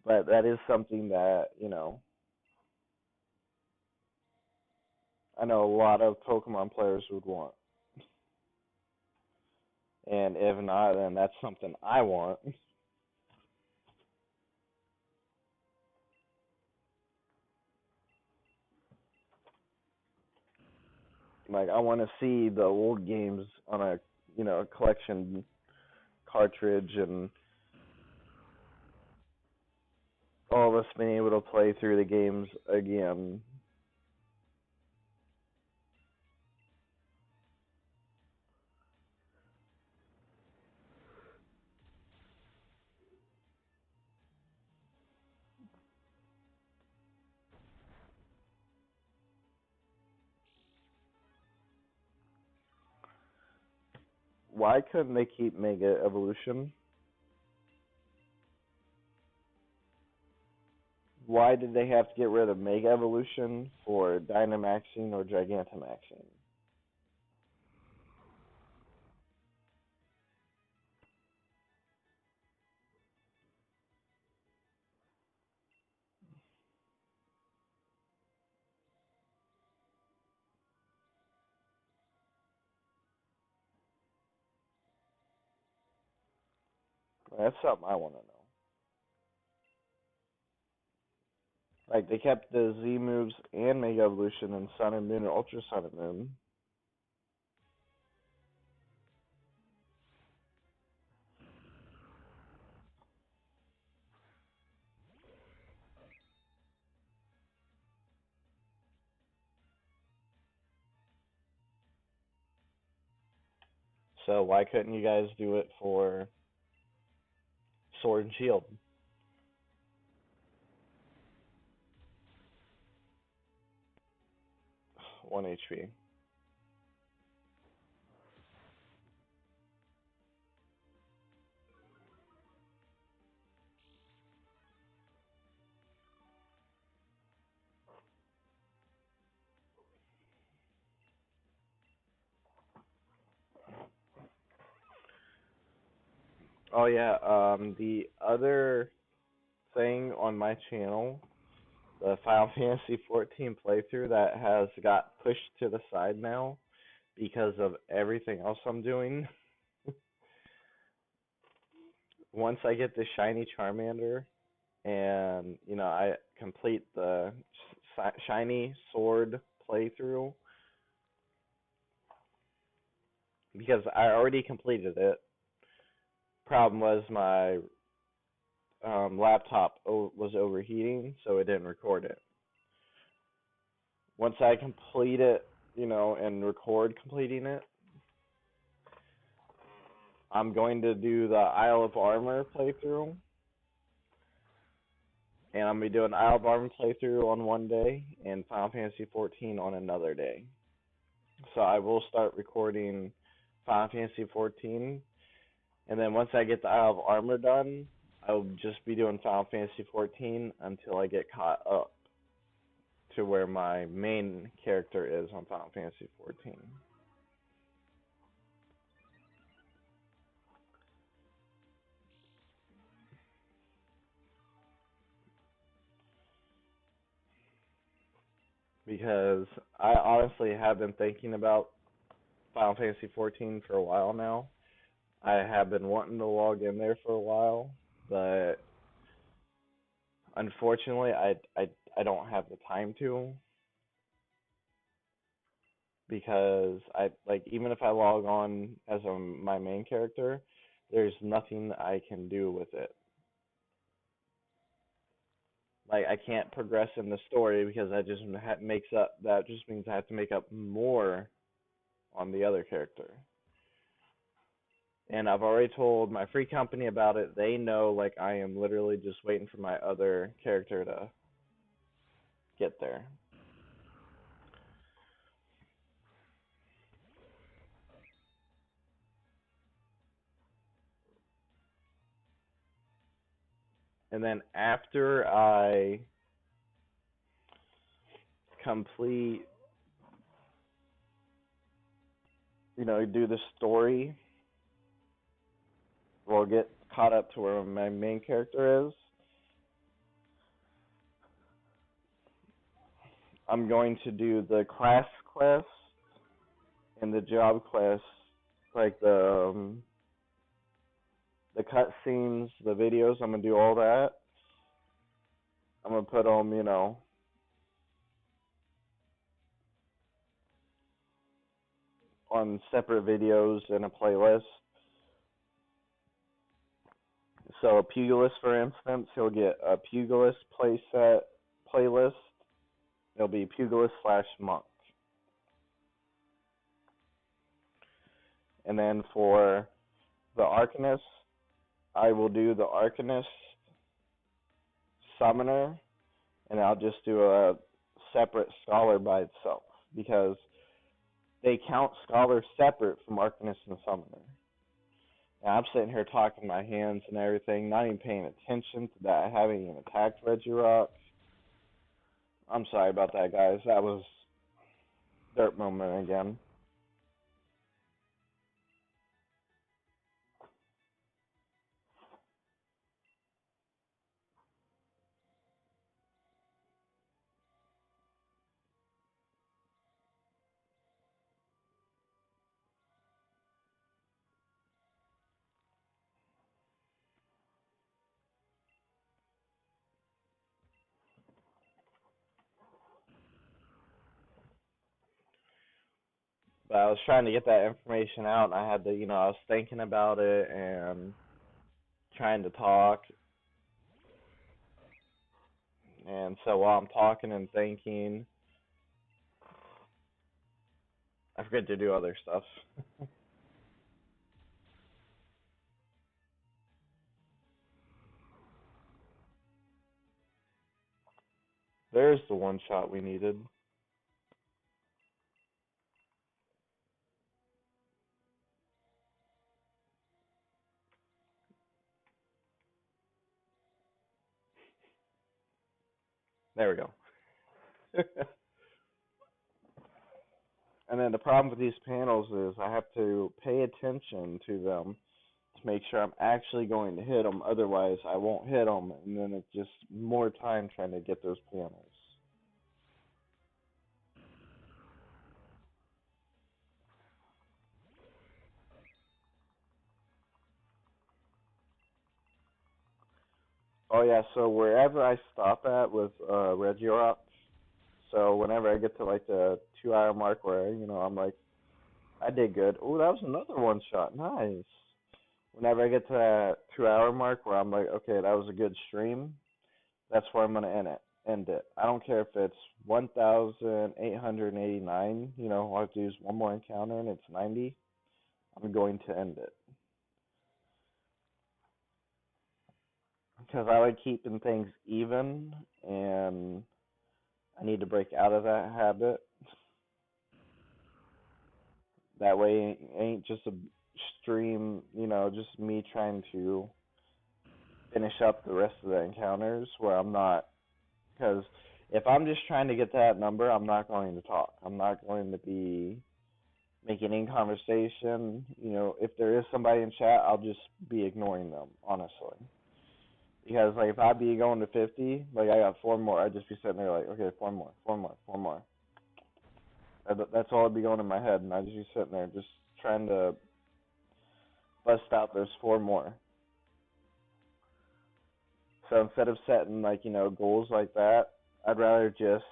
But that is something that, I know a lot of Pokemon players would want. And if not, then that's something I want. Like, I want to see the old games on a, collection cartridge, and all of us being able to play through the games again. Why couldn't they keep Mega Evolution? Why did they have to get rid of Mega Evolution for Dynamaxing or Gigantamaxing? That's something I want to know. Like, they kept the Z moves and Mega Evolution in Sun and Moon and Ultra Sun and Moon. So why couldn't you guys do it for Sword and Shield? 1 HP. Oh yeah, the other thing on my channel, the Final Fantasy 14 playthrough that has got pushed to the side now because of everything else I'm doing. Once I get the shiny Charmander and, I complete the shiny sword playthrough, because I already completed it. Problem was my laptop was overheating, so it didn't record it. Once I complete it, and record completing it, I'm going to do the Isle of Armor playthrough, and I'm going to be doing Isle of Armor playthrough on one day and Final Fantasy 14 on another day. So I will start recording Final Fantasy 14, and then once I get the Isle of Armor done, I'll just be doing Final Fantasy 14 until I get caught up to where my main character is on Final Fantasy 14. Because I honestly have been thinking about Final Fantasy 14 for a while now. I have been wanting to log in there for a while, but unfortunately, I don't have the time to, because I like, even if I log on as my main character, there's nothing I can do with it. Like, I can't progress in the story because that just means I have to make up more on the other character. And I've already told my free company about it. They know, like, I am literally just waiting for my other character to get there. And then after I complete, do the story. Well, get caught up to where my main character is. I'm going to do the class quest and the job quest, like the cutscenes, the videos. I'm gonna do all that. I'm gonna put them, on separate videos in a playlist. So a pugilist, for instance, he'll get a pugilist playset playlist. It'll be pugilist slash monk. And then for the arcanist, I will do the arcanist summoner, and I'll just do a separate scholar by itself because they count scholars separate from arcanist and summoner. Now I'm sitting here talking my hands and everything, not even paying attention to that. I haven't even attacked Regirock. I'm sorry about that, guys. That was dirt moment again. But I was trying to get that information out, and I had to, I was thinking about it and trying to talk. And so while I'm talking and thinking, I forget to do other stuff. There's the one shot we needed. There we go. And then the problem with these panels is I have to pay attention to them to make sure I'm actually going to hit them. Otherwise, I won't hit them, and then it's just more time trying to get those panels. Oh yeah, so wherever I stop at with Regirock, so whenever I get to like the 2 hour mark where I'm like, I did good. Oh, that was another one shot. Nice. Whenever I get to that 2 hour mark where I'm like, okay, that was a good stream, that's where I'm gonna end it. End it. I don't care if it's 1,889. I'll have to use one more encounter and it's 90. I'm going to end it because I like keeping things even, and I need to break out of that habit. That way, it ain't just a stream, just me trying to finish up the rest of the encounters where I'm not. Because if I'm just trying to get that number, I'm not going to talk. I'm not going to be making any conversation. If there is somebody in chat, I'll just be ignoring them, honestly. Because, like, if I be going to 50, like, I got 4 more, I'd just be sitting there like, okay, 4 more, 4 more, 4 more. That's all I'd be going in my head, and I'd just be sitting there just trying to bust out those 4 more. So instead of setting, like, goals like that, I'd rather just,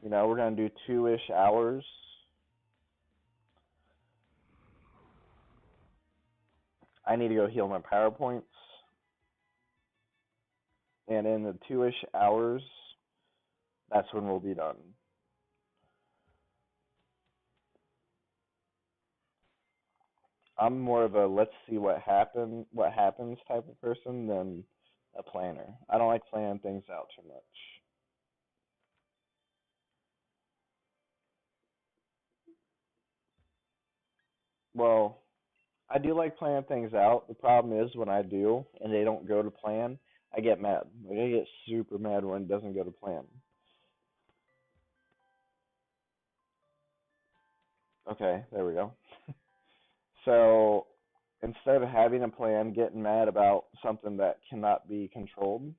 we're going to do 2-ish hours. I need to go heal my power points. And in the 2-ish hours, that's when we'll be done. I'm more of a let's see what happens type of person than a planner. I don't like planning things out too much. Well, I do like planning things out. The problem is when I do and they don't go to plan, I get mad. Like I get super mad when it doesn't go to plan. Okay, there we go. So instead of having a plan, getting mad about something that cannot be controlled,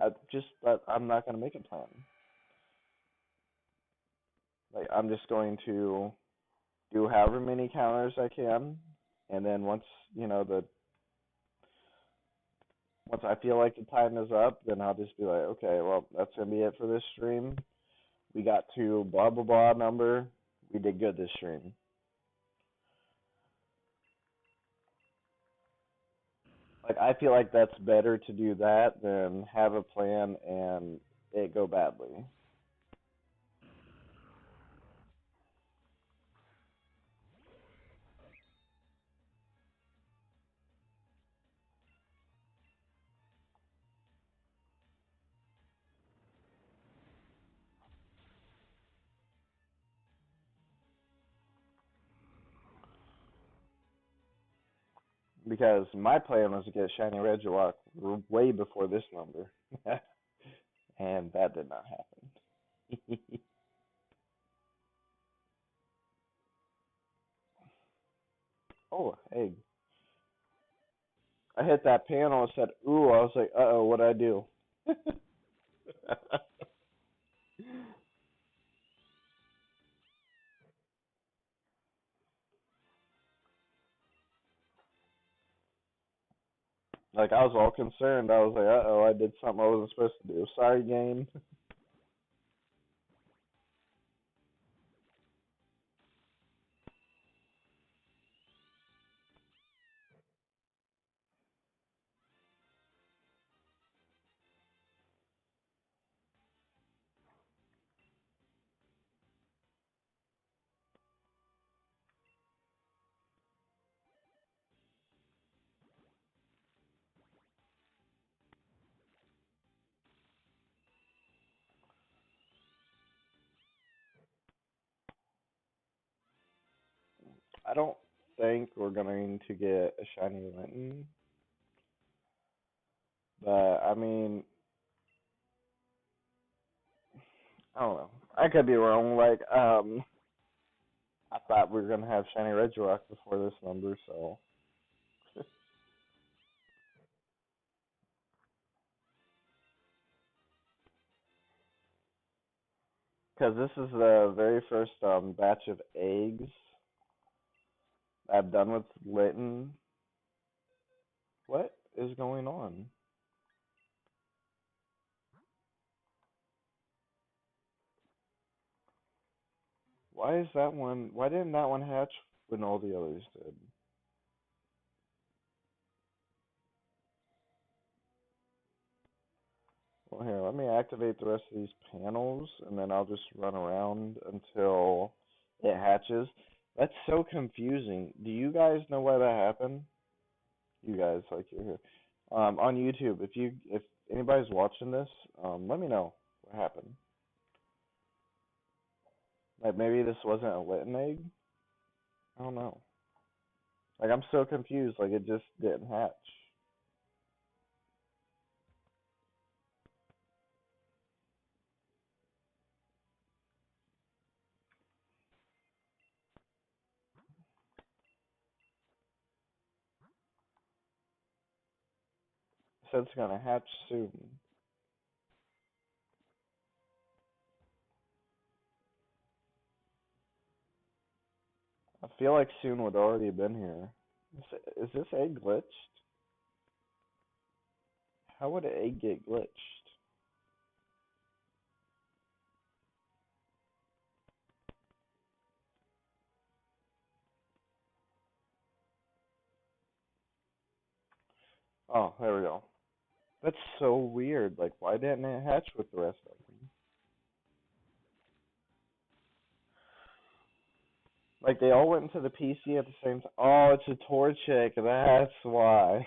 I'm not going to make a plan. Like I'm just going to do however many counters I can, and then once I feel like the time is up, then I'll just be like, okay, well that's gonna be it for this stream. We got to blah blah blah number. We did good this stream. Like I feel like that's better to do that than have a plan and it go badly. Because my plan was to get shiny Regirock way before this number, and that did not happen. Oh, egg! I hit that panel and said, "Ooh!" I was like, "Uh oh, what'd I do?" Like I was all concerned. I was like, "Uh oh, I did something I wasn't supposed to do." Sorry, game. I don't think we're going to get a shiny Linton, but I mean, I don't know. I could be wrong. Like, I thought we were gonna have shiny Regirock before this number, so because this is the very first batch of eggs I've done with Linton. What is going on? Why is that one? Why didn't that one hatch when all the others did? Well, here, let me activate the rest of these panels, and then I'll just run around until it hatches. That's so confusing. Do you guys know why that happened? You guys, like you're here. On YouTube, if anybody's watching this, let me know what happened. Like maybe this wasn't a Litten egg. I don't know. Like I'm so confused. Like it just didn't hatch. It said it's gonna hatch soon. I feel like soon would already have been here. Is this egg glitched? How would an egg get glitched? Oh, there we go. That's so weird. Like, why didn't it hatch with the rest of them? Like, they all went into the PC at the same time. Oh, it's a Torchic. That's why.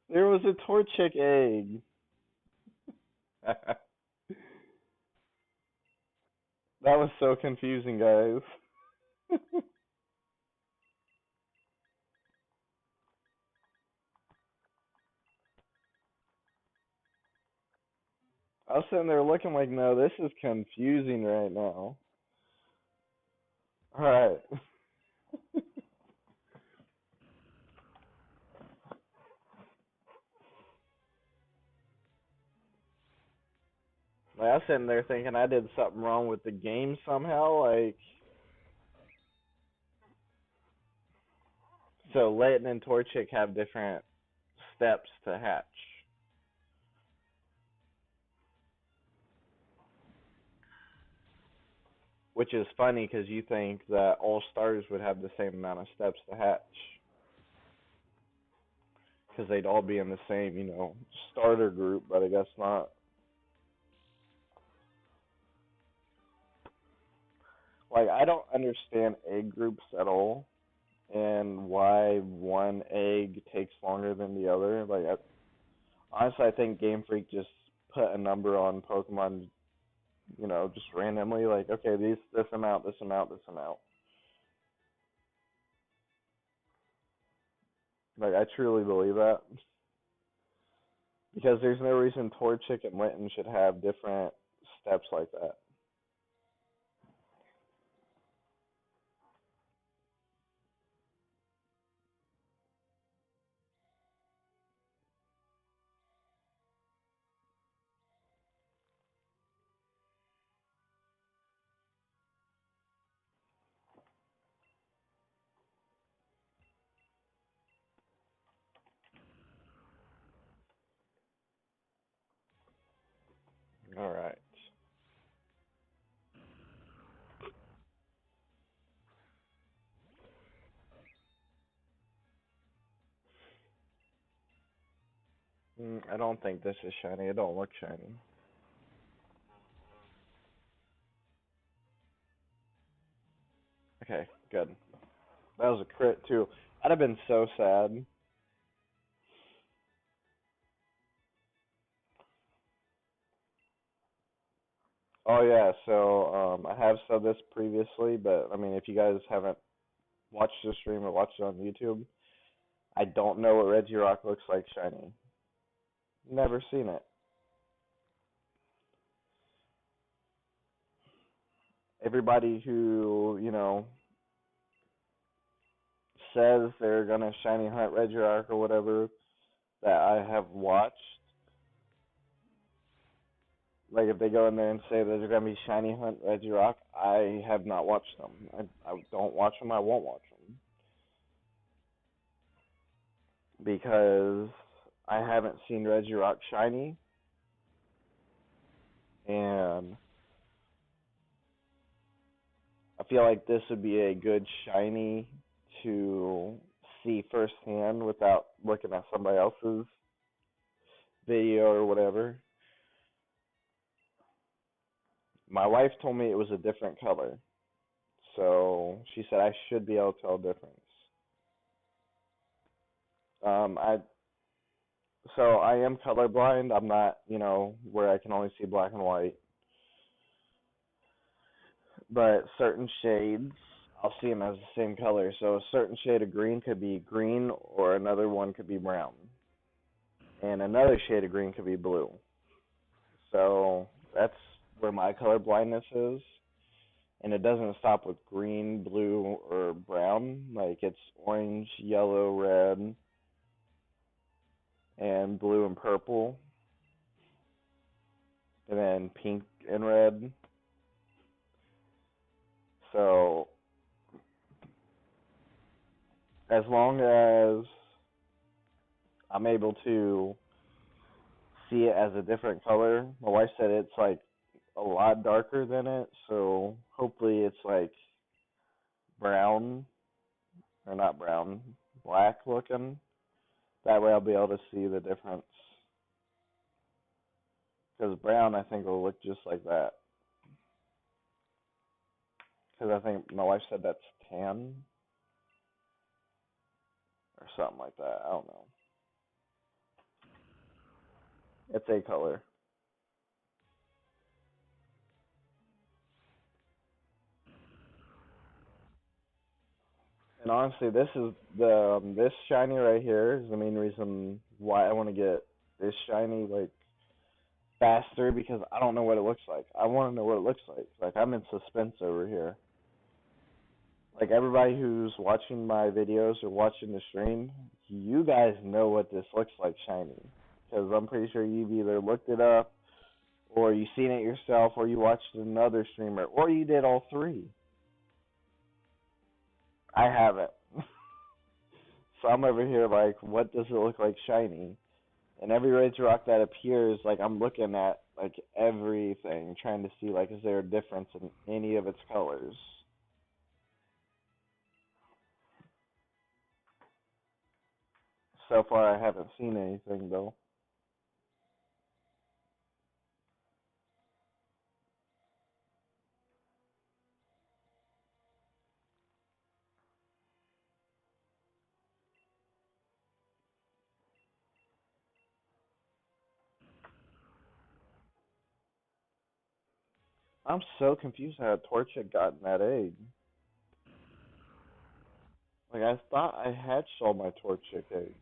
There was a Torchic egg. That was so confusing, guys. I was sitting there looking like, no, this is confusing right now. All right. Like, I was sitting there thinking I did something wrong with the game somehow. Like, so Leighton and Torchic have different steps to hatch, which is funny because you think that all stars would have the same amount of steps to hatch because they'd all be in the same, starter group, but I guess not. Like, I don't understand egg groups at all and why one egg takes longer than the other. Like, honestly, I think Game Freak just put a number on Pokemon, just randomly. Like, okay, this amount, this amount, this amount. Like, I truly believe that because there's no reason Torchic and Litten should have different steps like that. All right. I don't think this is shiny. It don't look shiny. Okay, good. That was a crit too. I'd have been so sad. Oh yeah, so I have said this previously, but I mean, if you guys haven't watched the stream or watched it on YouTube, I don't know what Regirock looks like shiny. Never seen it. Everybody who says they're gonna shiny hunt Regirock or whatever that I have watched, like if they go in there and say that they're gonna be shiny hunt Regirock, I have not watched them. I don't watch them. I won't watch them because I haven't seen Regirock shiny, and I feel like this would be a good shiny to see firsthand without looking at somebody else's video or whatever. My wife told me it was a different color, so she said I should be able to tell the difference. I so I am colorblind. I'm not, where I can only see black and white, but certain shades I'll see them as the same color. So a certain shade of green could be green, or another one could be brown, and another shade of green could be blue. So that's where my color blindness is, and it doesn't stop with green, blue, or brown. Like it's orange, yellow, red, and blue and purple, and then pink and red. So as long as I'm able to see it as a different color, my wife said it's like a lot darker than it, so hopefully it's like brown, or not brown, black looking. That way I'll be able to see the difference. Because brown, I think, will look just like that. Because I think my wife said that's tan or something like that. I don't know. It's a color. And honestly, this is this shiny right here is the main reason why I want to get this shiny like faster because I don't know what it looks like. I want to know what it looks like. Like I'm in suspense over here. Like everybody who's watching my videos or watching the stream, you guys know what this looks like shiny. Because I'm pretty sure you've either looked it up, or you seen it yourself, or you watched another streamer, or you did all three. I haven't. So I'm over here like, what does it look like shiny? And every Regirock that appears, like I'm looking at like everything, trying to see like is there a difference in any of its colors. So far, I haven't seen anything though. I'm so confused how Torch had gotten that egg. Like I thought I hatched all my Torchic eggs.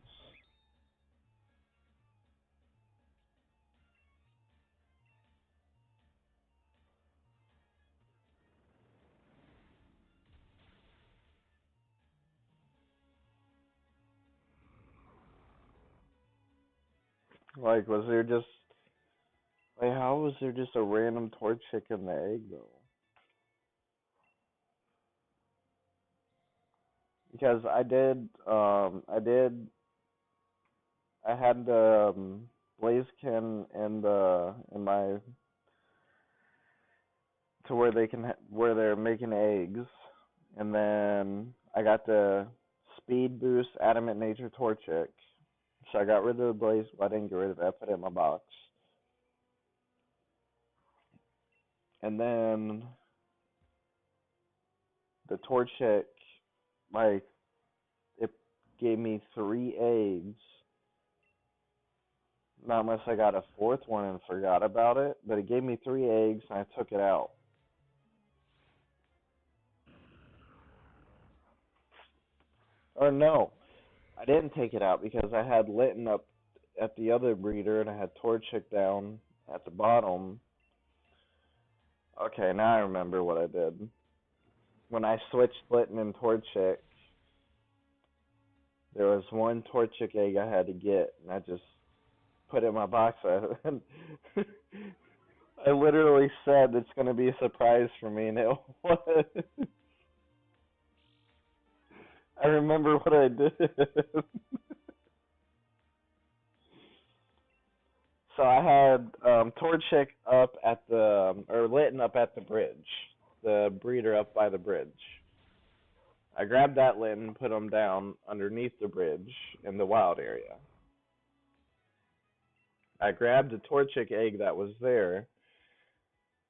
Like was there just like how was there just a random Torchic in the egg though? Because I had Blaziken in my to where where they're making eggs, and then I got the speed boost adamant nature Torchic. So I got rid of the blaze. Well, I didn't get rid of it. I put it in my box, and then the Torchic, like it gave me 3 eggs. Not unless I got a fourth one and forgot about it, but it gave me 3 eggs and I took it out. Or no, I didn't take it out because I had Litten up at the other breeder and I had Torchic down at the bottom. Okay, now I remember what I did. When I switched Litten and Torchic, there was one Torchic egg I had to get, and I just put it in my box. I literally said it's going to be a surprise for me, and it was. I remember what I did. So I had Torchic up at or Litten up at the bridge, the breeder up by the bridge. I grabbed that Litten, put him down underneath the bridge in the wild area. I grabbed a Torchic egg that was there,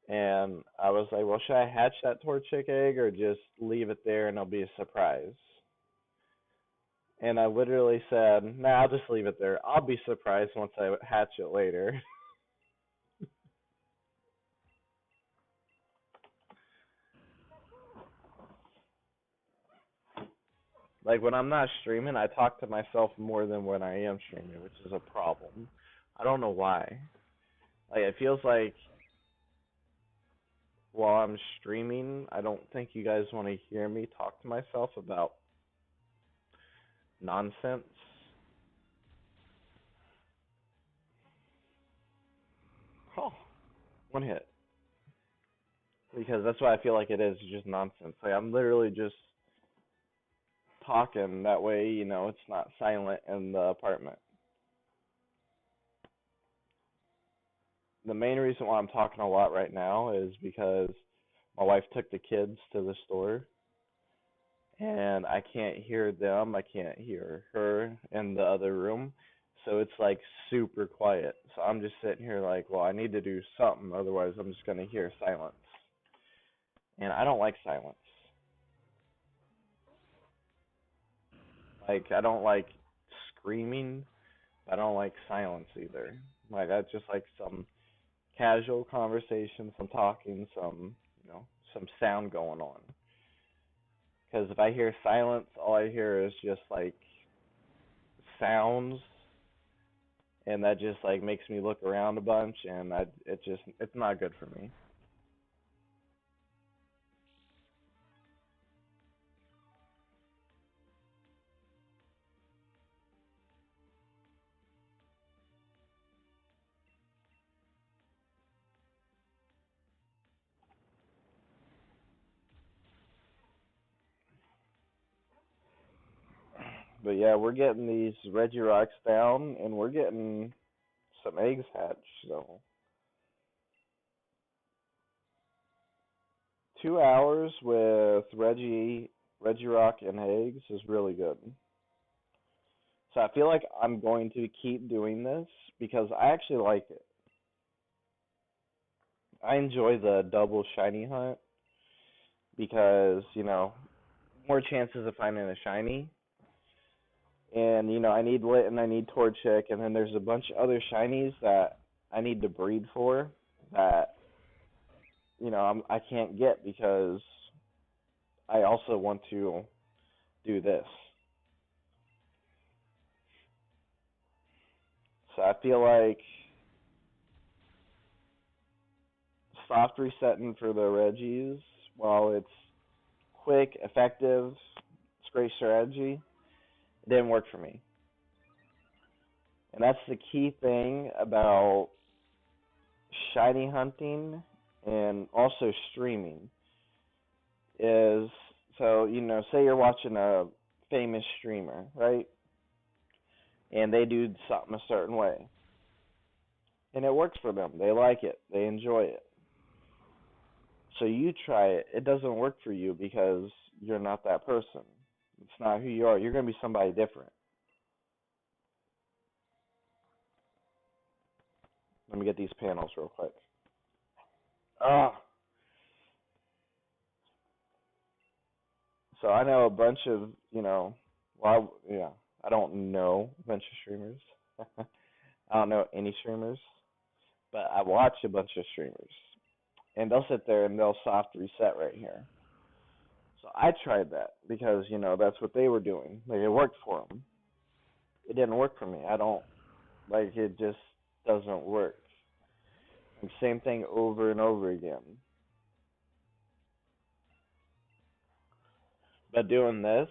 and I was like, well, should I hatch that Torchic egg or just leave it there and it'll be a surprise? And I literally said, nah, I'll just leave it there. I'll be surprised once I hatch it later. Like when I'm not streaming, I talk to myself more than when I am streaming, which is a problem. I don't know why. Like it feels like while I'm streaming, I don't think you guys want to hear me talk to myself about nonsense. Oh, one hit. Because that's what I feel like it is, just nonsense. Like I'm literally just talking that way, it's not silent in the apartment. The main reason why I'm talking a lot right now is because my wife took the kids to the store and I can't hear them. I can't hear her in the other room. So it's like super quiet. So I'm just sitting here like, well, I need to do something. Otherwise, I'm just going to hear silence. And I don't like silence. Like, I don't like screaming. I don't like silence either. Like, I just like some casual conversation, some talking, some sound going on. Because if I hear silence, all I hear is just like sounds, and that just like makes me look around a bunch, and it's not good for me. But yeah, we're getting these Regirocks down, and we're getting some eggs hatched. So 2 hours with Regirock and eggs is really good. So I feel like I'm going to keep doing this because I actually like it. I enjoy the double shiny hunt because, more chances of finding a shiny. And, I need Lit and I need Torchic, and then there's a bunch of other shinies that I need to breed for that, I can't get because I also want to do this. So I feel like soft resetting for the Reggies, while it's quick, effective, it's great strategy, it didn't work for me. And that's the key thing about shiny hunting and also streaming is, so, say you're watching a famous streamer, right? And they do something a certain way. And it works for them. They like it. They enjoy it. So you try it. It doesn't work for you because you're not that person. It's not who you are. You're going to be somebody different. Let me get these panels real quick. Ah. So I know a bunch of, well, yeah, I don't know a bunch of streamers. I don't know any streamers, but I watch a bunch of streamers. And they'll sit there and they'll soft reset right here. So I tried that because, that's what they were doing. Like, it worked for them. It didn't work for me. I don't, like, it just doesn't work. And same thing over and over again. But doing this,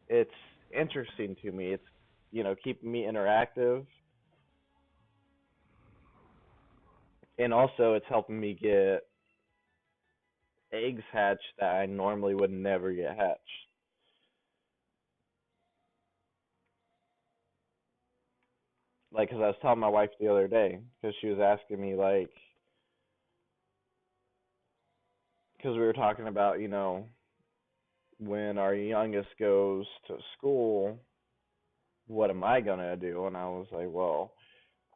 it's interesting to me. It's, keeping me interactive. And also, it's helping me get eggs hatched that I normally would never get hatched. Like, because I was telling my wife the other day, because she was asking me, like, because we were talking about, when our youngest goes to school, what am I going to do? And I was like, well,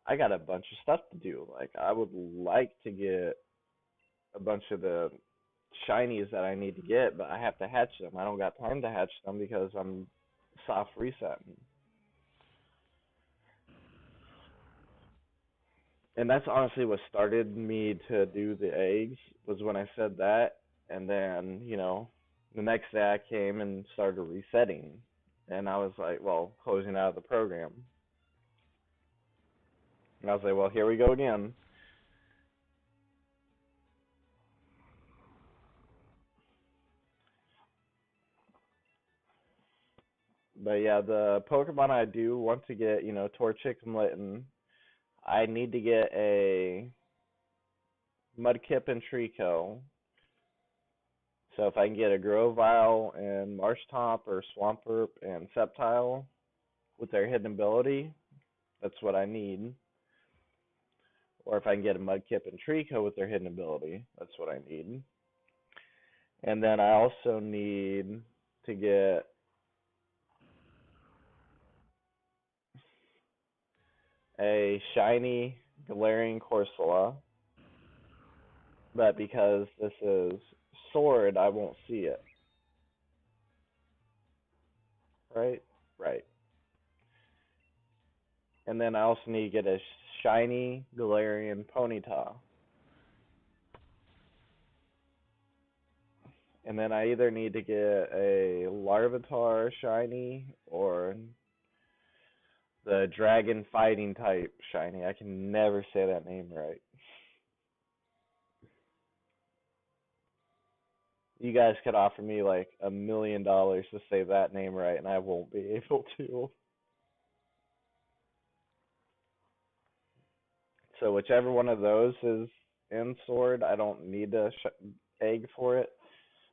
I got a bunch of stuff to do. Like, I would like to get a bunch of the shinies that I need to get, but I have to hatch them. I don't got time to hatch them because I'm soft resetting. And that's honestly what started me to do the eggs was when I said that, and then the next day I came and started resetting, and I was like, well, closing out of the program, and I was like, well, here we go again. But yeah, the Pokemon I do want to get, Torchic and Litten, I need to get a Mudkip and Trico. So if I can get a Grovyle and Marshtomp or Swampert and Sceptile with their hidden ability, that's what I need. Or if I can get a Mudkip and Trico with their hidden ability, that's what I need. And then I also need to get a shiny Galarian Corsola. But because this is Sword, I won't see it. Right? Right. And then I also need to get a shiny Galarian Ponyta. And then I either need to get a Larvitar shiny or The dragon fighting type shiny. I can never say that name right. You guys could offer me like $1 million to say that name right, and I won't be able to. So whichever one of those is in sword, I don't need a egg for it,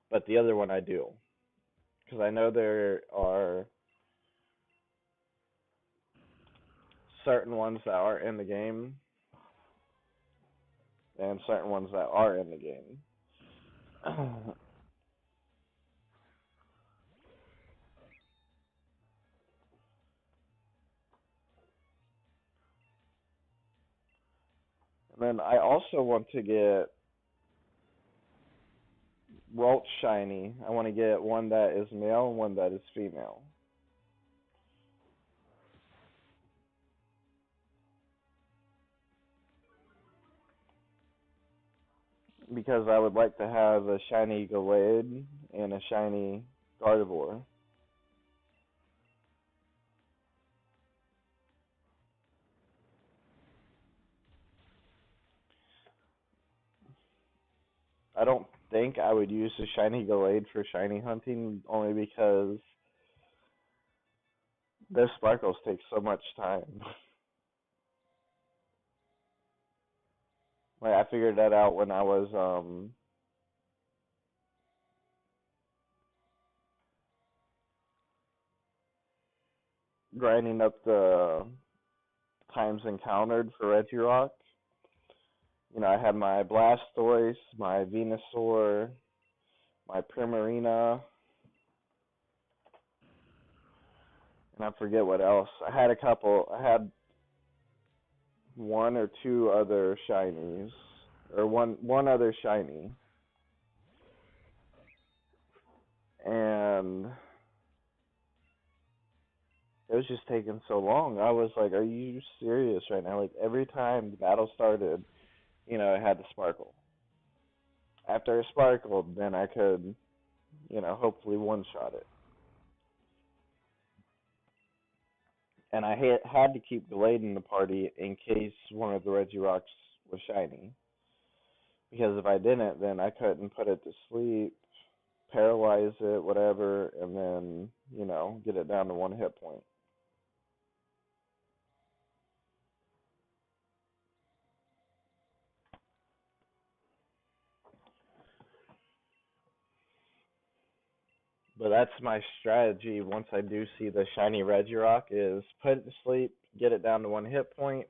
but the other one I do, because I know there are certain ones that aren't in the game and certain ones that are in the game. And then I also want to get Rolt shiny. I want to get one that is male and one that is female. Because I would like to have a shiny Gallade and a shiny Gardevoir. I don't think I would use the shiny Gallade for shiny hunting, only because those sparkles take so much time. Like I figured that out when I was grinding up the times encountered for Regirock. You know, I had my Blastoise, my Venusaur, my Primarina, and I forget what else. I had a couple. I had one or two other shinies, or one other shiny, and it was just taking so long. I was like, "Are you serious right now?" Like every time the battle started, it had to sparkle. After it sparkled, then I could, hopefully one shot it. And I had to keep Glade in the party in case one of the Regirocks was shiny. Because if I didn't, then I couldn't put it to sleep, paralyze it, whatever, and then, get it down to one hit point. But that's my strategy once I do see the shiny Regirock is put it to sleep, get it down to one hit point,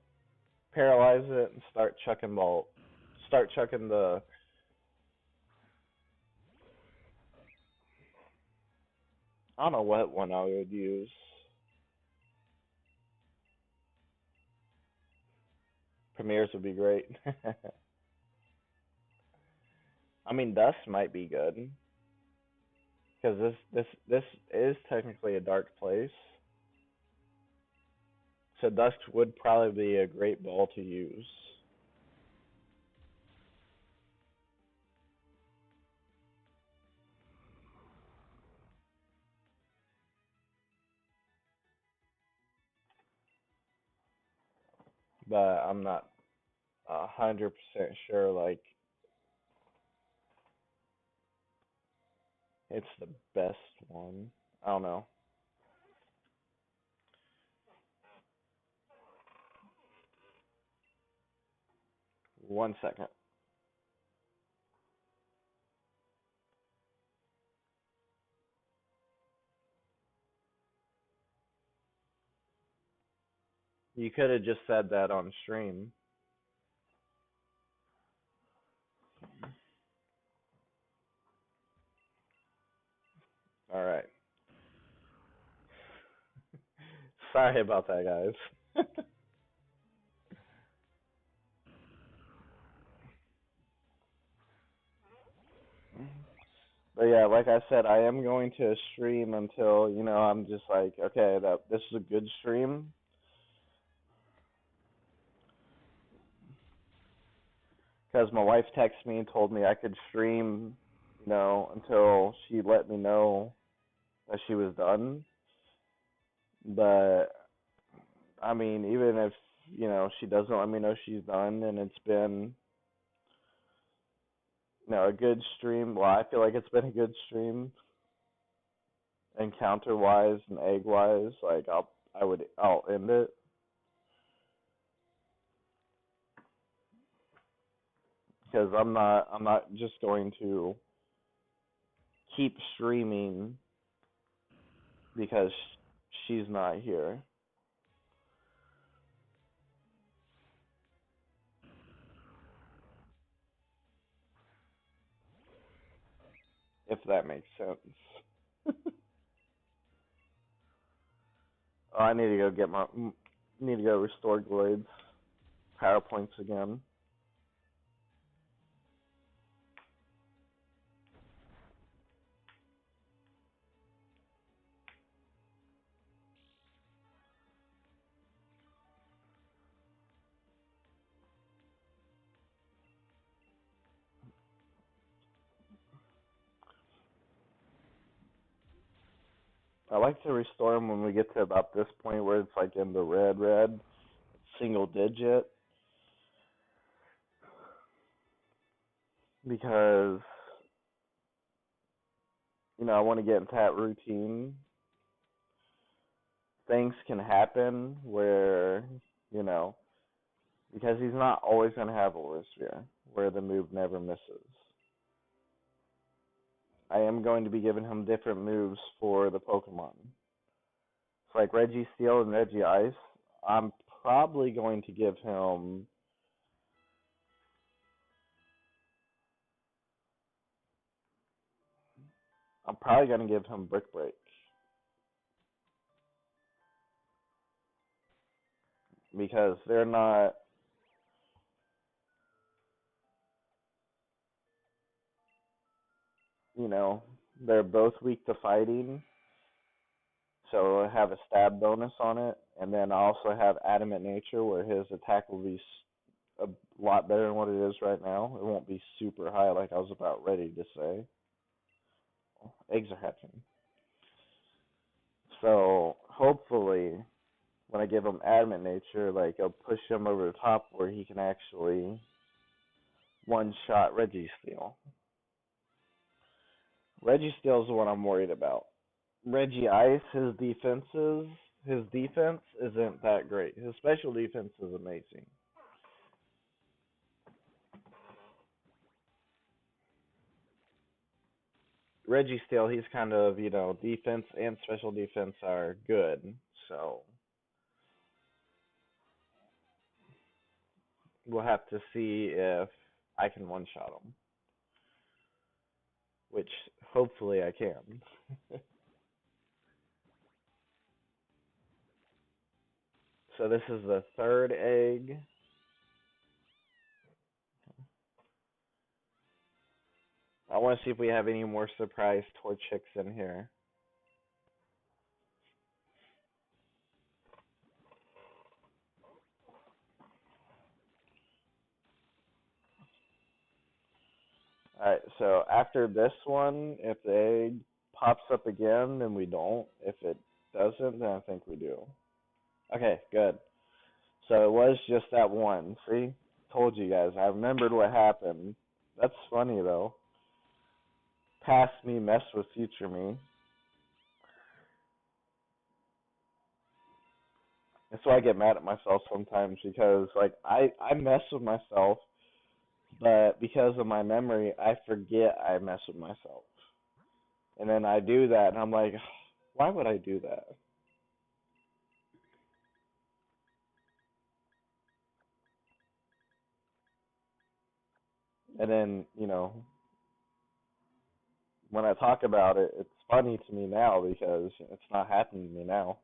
paralyze it, and start chucking ball. Start chucking the. I don't know what one I would use. Premieres would be great. I mean, Dust might be good because this is technically a dark place, so Dust would probably be a great ball to use. But I'm not 100% sure. Like it's the best one. I don't know. 1 second. You could have just said that on stream. All right. Sorry about that, guys. But yeah, like I said, I am going to stream until I'm just like, okay, that this is a good stream. Because my wife texted me and told me I could stream, until she let me know that she was done. But I mean, even if she doesn't let me know she's done, and it's been a good stream. Well, I feel like it's been a good stream, encounter wise and egg wise. Like I'll end it because I'm not just going to keep streaming because she's not here. If that makes sense. Oh, I need to go need to go restore Glades power points again. I like to restore them when we get to about this point where it's like in the red, single digit, because I want to get into that routine. Things can happen where you know because he's not always going to have Aura Sphere, where the move never misses. I am going to be giving him different moves for the Pokemon. It's like Reggie Steel and Reggie Ice. I'm probably going to give him. I'm probably going to give him Brick Break because they're not. You know, they're both weak to fighting, so I have a stab bonus on it, and then I also have Adamant Nature, where his attack will be a lot better than what it is right now. It won't be super high like I was about ready to say. Eggs are hatching. So hopefully, when I give him Adamant Nature, like I'll push him over the top where he can actually one-shot Registeel. Registeel is the one I'm worried about. Reggie Ice, his defense isn't that great. His special defense is amazing. Reggie Steele, he's kind of, defense and special defense are good. So we'll have to see if I can one shot him, which hopefully I can. So this is the third egg. I want to see if we have any more surprise Torchics in here. Alright, so after this one, if the egg pops up again, then we don't. If it doesn't, then I think we do. Okay, good. So it was just that one. See? Told you guys. I remembered what happened. That's funny, though. Past me messed with future me. That's why I get mad at myself sometimes because, like, I mess with myself, but because of my memory, I forget I mess with myself. And then I do that, and I'm like, why would I do that? And then, when I talk about it, it's funny to me now because it's not happening to me now.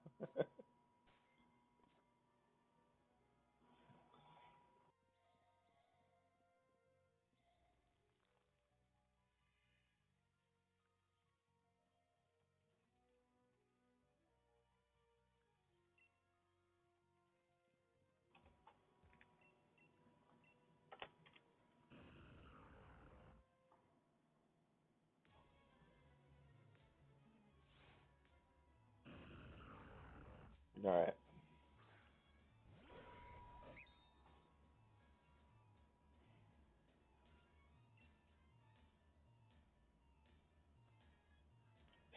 All right.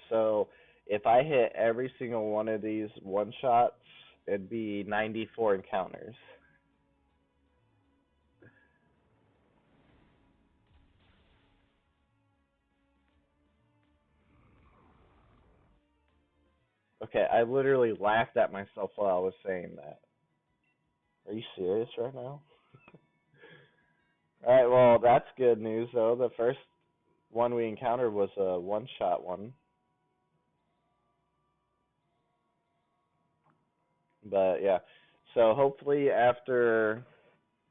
So if I hit every single one of these one shots, it'd be 94 encounters. Okay, I literally laughed at myself while I was saying that. Are you serious right now? All right, well, that's good news though. The first one we encountered was a one-shot one. But yeah. So hopefully after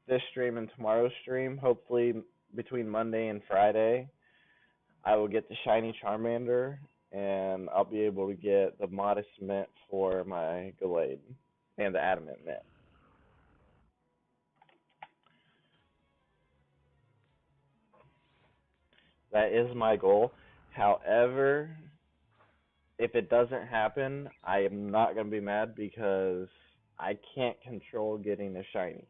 this stream and tomorrow's stream, hopefully between Monday and Friday, I will get the shiny Charmander and I'll be able to get the modest mint for my Gallade and the adamant mint. That is my goal. However, if it doesn't happen, I am not going to be mad because I can't control getting a shiny.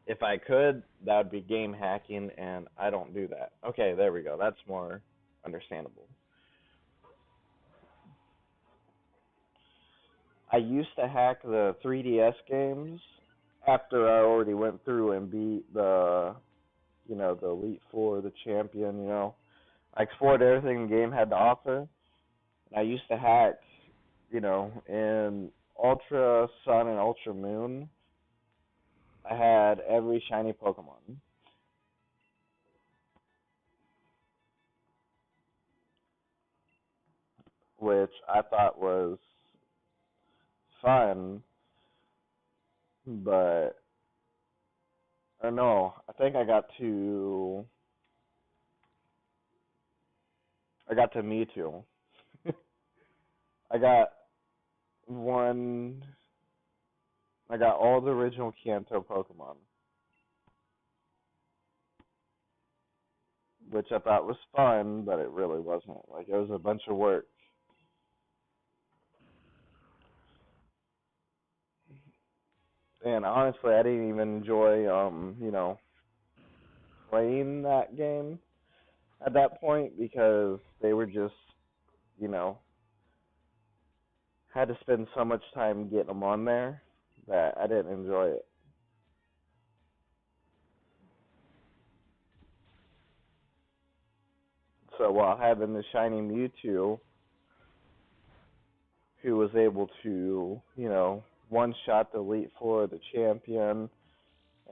If I could, that would be game hacking, and I don't do that. Okay, there we go. That's more understandable. I used to hack the 3DS games after I already went through and beat the Elite Four, the Champion. I explored everything the game had to offer. And I used to hack, in Ultra Sun and Ultra Moon. I had every shiny Pokemon, which I thought was fun, but or no, I think I got to Mewtwo. I got one. I got all the original Kanto Pokemon, which I thought was fun, but it really wasn't. Like it was a bunch of work. And honestly, I didn't even enjoy playing that game at that point because they were just, you know, had to spend so much time getting them on there that I didn't enjoy it. So while having the shiny Mewtwo, who was able to, one shot the Elite Four, the champion,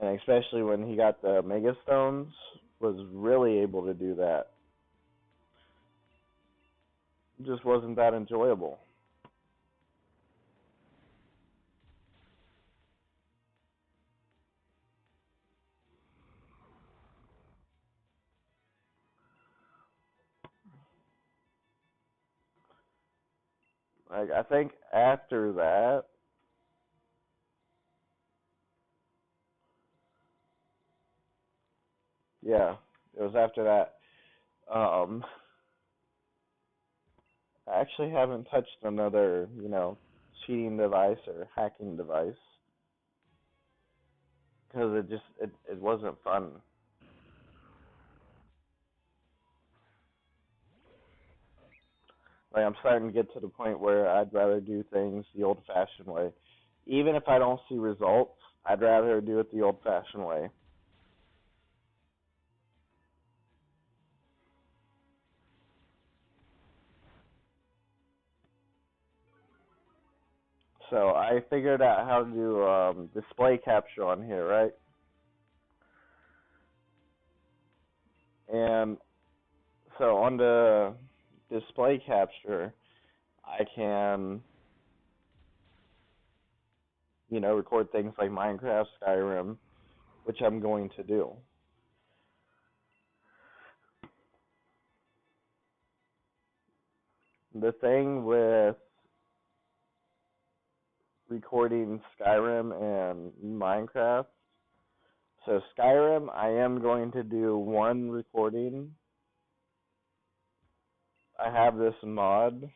and especially when he got the Mega Stones, was really able to do that. It just wasn't that enjoyable. Like I think after that, yeah, it was after that. Um, I actually haven't touched another, cheating device or hacking device because it wasn't fun. Like I'm starting to get to the point where I'd rather do things the old-fashioned way. Even if I don't see results, I'd rather do it the old-fashioned way. So I figured out how to do display capture on here, right? And so on the display capture, I can, record things like Minecraft, Skyrim, which I'm going to do. The thing with recording Skyrim and Minecraft, so Skyrim, I am going to do one recording. I have this mod,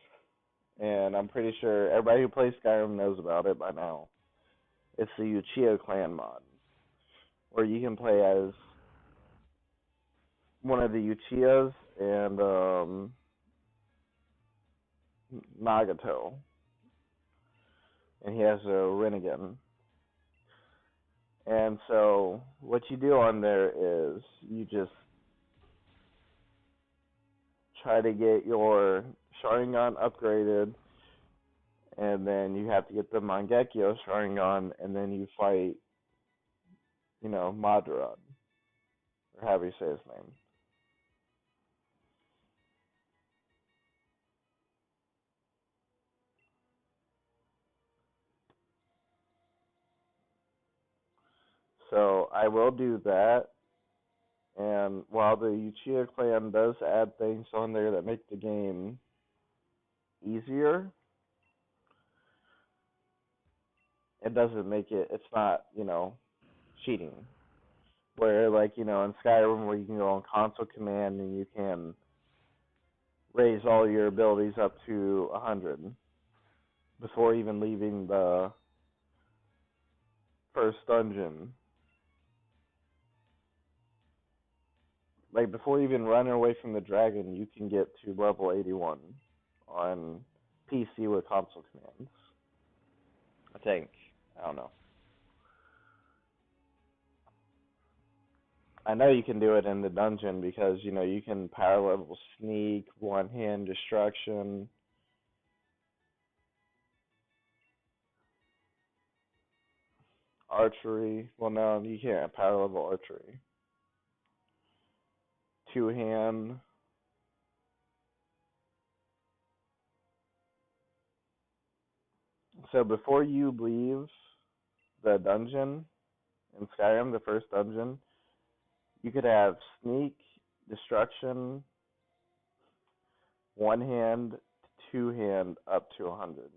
and I'm pretty sure everybody who plays Skyrim knows about it by now. It's the Uchiha clan mod, where you can play as one of the Uchihas and Nagato, and he has a Rinnegan. And so what you do on there is you just try to get your Sharingan upgraded, and then you have to get the Mangekyo Sharingan, and then you fight, Madara, or however you say his name. So I will do that, and while the Uchiha clan does add things on there that make the game easier, it doesn't make it, it's not, cheating. Where, like, in Skyrim, where you can go on console command and you can raise all your abilities up to 100 before even leaving the first dungeon. Like, before even running away from the dragon, you can get to level 81 on PC with console commands. I think. I don't know. I know you can do it in the dungeon because, you can power level sneak, one hand destruction. Archery. Well, no, you can't power level archery. Two hand. So before you leave the dungeon in Skyrim, the first dungeon, you could have sneak, destruction, one hand, two hand, up to 100.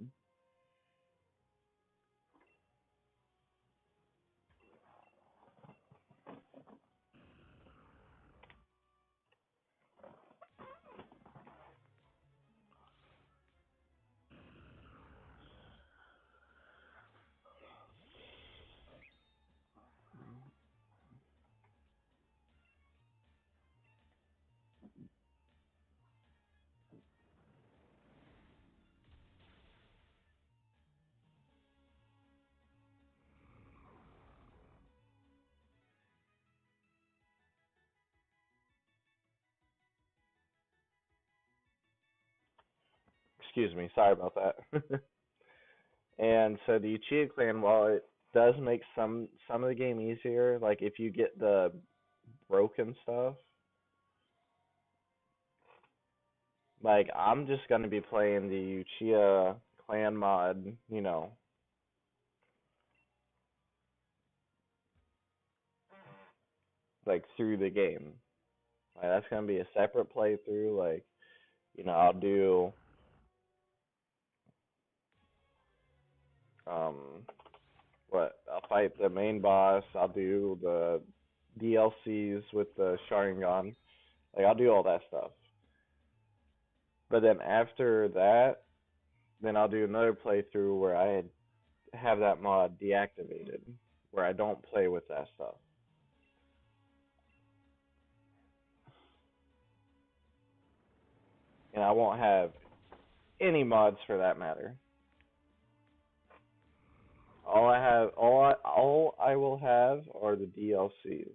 Excuse me, sorry about that. And so the Uchiha clan, while it does make some of the game easier, like if you get the broken stuff, like I'm just gonna be playing the Uchiha clan mod, like through the game. Like that's gonna be a separate playthrough. Like, I'll do um what? I'll fight the main boss. I'll do the DLCs with the Sharingan. Like I'll do all that stuff. But then after that, then I'll do another playthrough where I have that mod deactivated, where I don't play with that stuff, and I won't have any mods for that matter. All I will have are the DLCs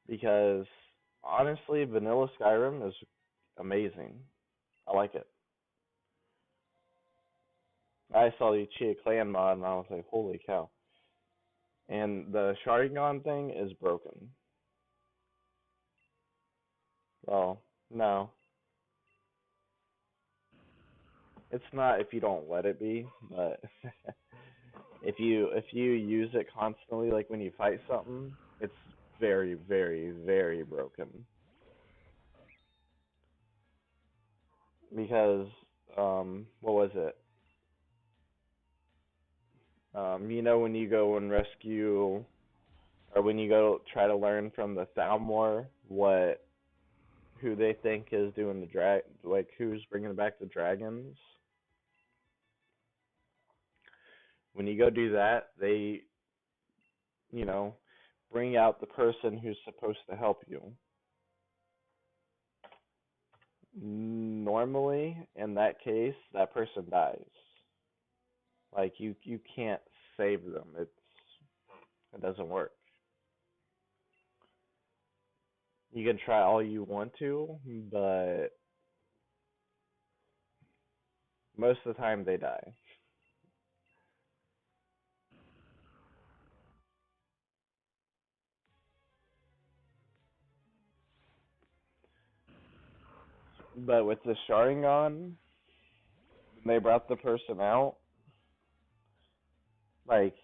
because honestly, vanilla Skyrim is amazing. I like it. I saw the Chia Clan mod and I was like, holy cow! And the Sharingan thing is broken. Well, no, it's not if you don't let it be, but if you use it constantly, like when you fight something, it's very, very, very broken. Because what was it? When you go and rescue, or when you go try to learn from the Thalmor who they think is doing the like who's bringing back the dragons. When you go do that, they, you know, bring out the person who's supposed to help you. Normally, in that case, that person dies. Like you can't save them. It doesn't work. You can try all you want to, but most of the time they die. But with the Sharingan, when they brought the person out, like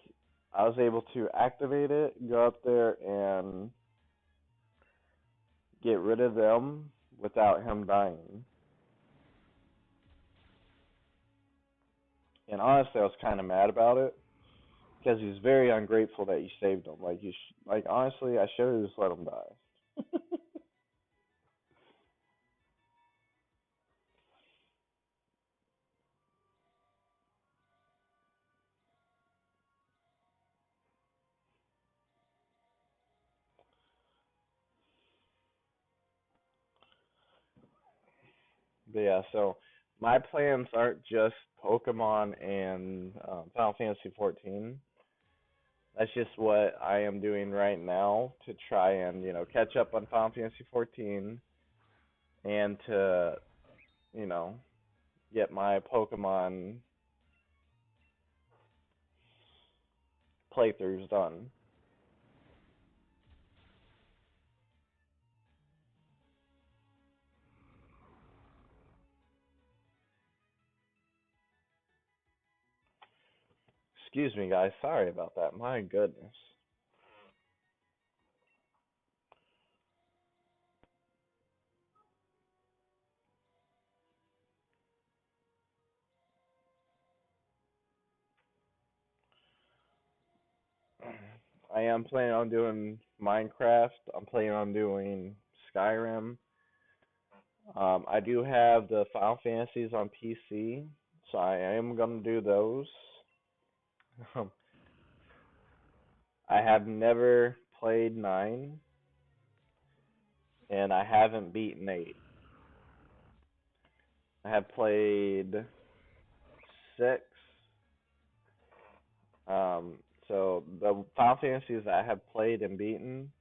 I was able to activate it, go up there and get rid of them without him dying. And honestly, I was kind of mad about it because he's very ungrateful that you saved him. Like honestly, I should have just let him die. But yeah, so my plans aren't just Pokemon and Final Fantasy 14. That's just what I am doing right now to try and catch up on Final Fantasy 14 and to you know get my Pokemon playthroughs done. Excuse me, guys. Sorry about that. My goodness. I am planning on doing Minecraft. I'm planning on doing Skyrim. I do have the Final Fantasies on PC, so I am gonna do those. I have never played 9, and I haven't beaten 8. I have played 6. Um, so the Final Fantasies that I have played and beaten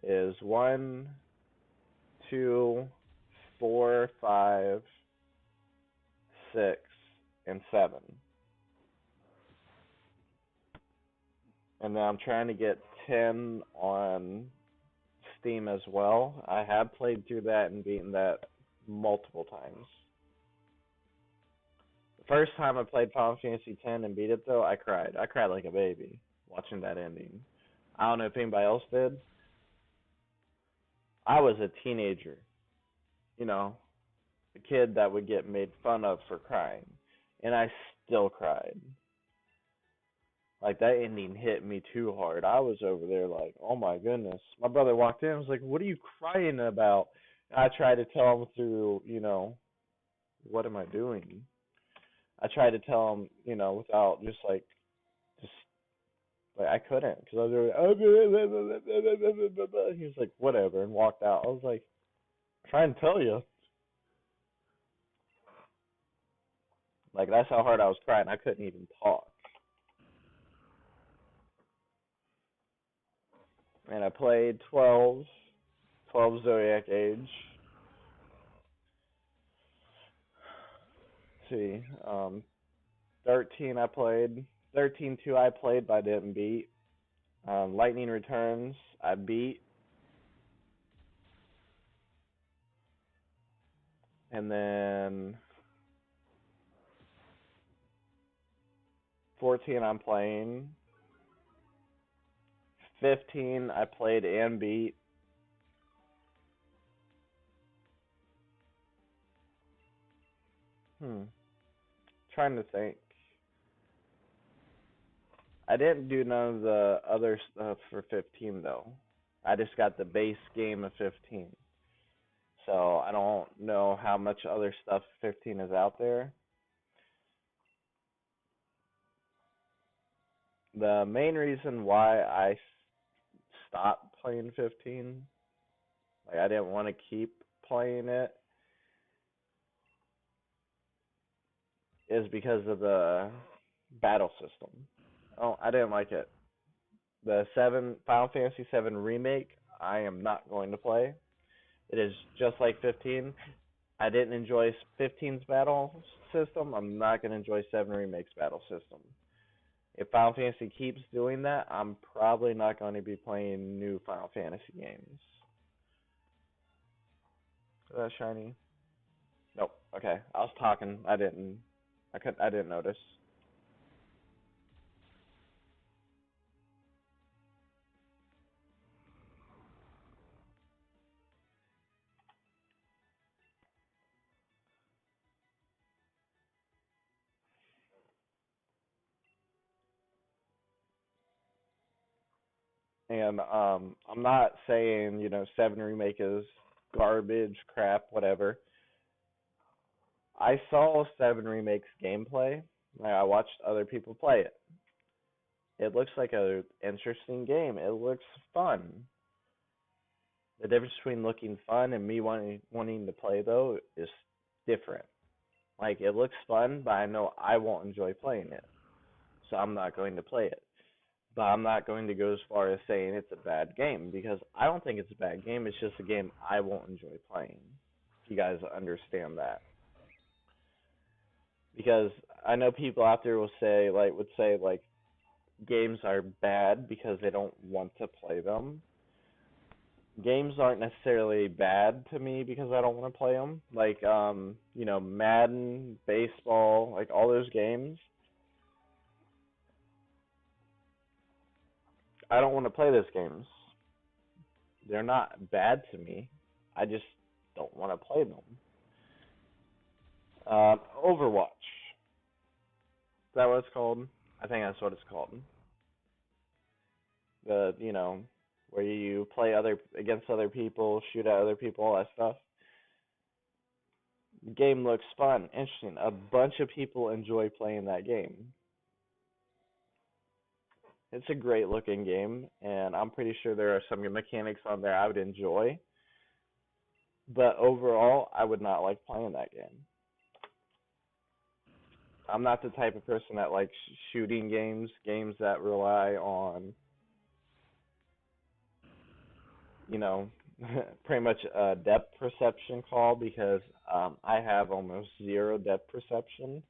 is 1, 2, 4, 5, 6, and 7. And then I'm trying to get 10 on Steam as well. I have played through that and beaten that multiple times. The first time I played Final Fantasy X and beat it though, I cried. I cried like a baby watching that ending. I don't know if anybody else did. I was a teenager, you know, a kid that would get made fun of for crying, and I still cried. Like that ending hit me too hard. I was over there like, oh my goodness. My brother walked in and was like, "What are you crying about?" And I tried to tell him through, what am I doing? I tried to tell him, without just like I couldn't because I was like, he was like, whatever, and walked out. I was like, trying to tell you, like that's how hard I was crying. I couldn't even talk. And I played 12 Zodiac Age. Let's see, 13 I played. 13-2 I played but I didn't beat. Lightning Returns I beat. And then 14 I'm playing. 15 I played and beat. Trying to think. I didn't do none of the other stuff for 15 though. I just got the base game of 15. So I don't know how much other stuff 15 is out there. The main reason why I stopped playing 15, like I didn't want to keep playing it, is because of the battle system. Oh, I didn't like it. The seven Final Fantasy VII remake, I am not going to play. It is just like 15. I didn't enjoy 15's battle system. I'm not going to enjoy 7 remake's battle system. If Final Fantasy keeps doing that, I'm probably not going to be playing new Final Fantasy games. Is that shiny? Nope. Okay. I was talking. I didn't notice. And I'm not saying, 7 remake is garbage, crap, whatever. I saw 7 remakes gameplay. Like, I watched other people play it. It looks like a interesting game. It looks fun. The difference between looking fun and me wanting to play though is different. Like, it looks fun, but I know I won't enjoy playing it, so I'm not going to play it. But I'm not going to go as far as saying it's a bad game because I don't think it's a bad game. It's just a game I won't enjoy playing. If you guys understand that, because I know people out there would say games are bad because they don't want to play them. Games aren't necessarily bad to me because I don't want to play them. Like Madden, baseball, like all those games. I don't want to play those games. They're not bad to me. I just don't want to play them. Overwatch. Is that what it's called? I think that's what it's called. Where you play against other people, shoot at other people, all that stuff. The game looks fun, interesting. A bunch of people enjoy playing that game. It's a great looking game, and I'm pretty sure there are some mechanics on there I would enjoy. But overall, I would not like playing that game. I'm not the type of person that likes shooting games that rely on, you know, pretty much a depth perception call because I have almost zero depth perception.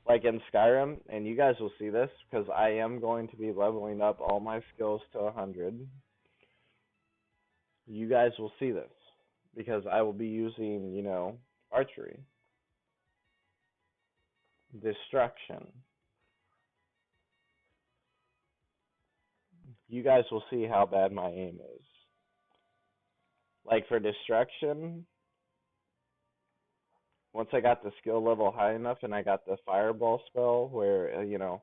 Like in Skyrim, and you guys will see this because I am going to be leveling up all my skills to 100. You guys will see this because I will be using, archery, destruction. You guys will see how bad my aim is. Like for destruction, once I got the skill level high enough and I got the fireball spell where, it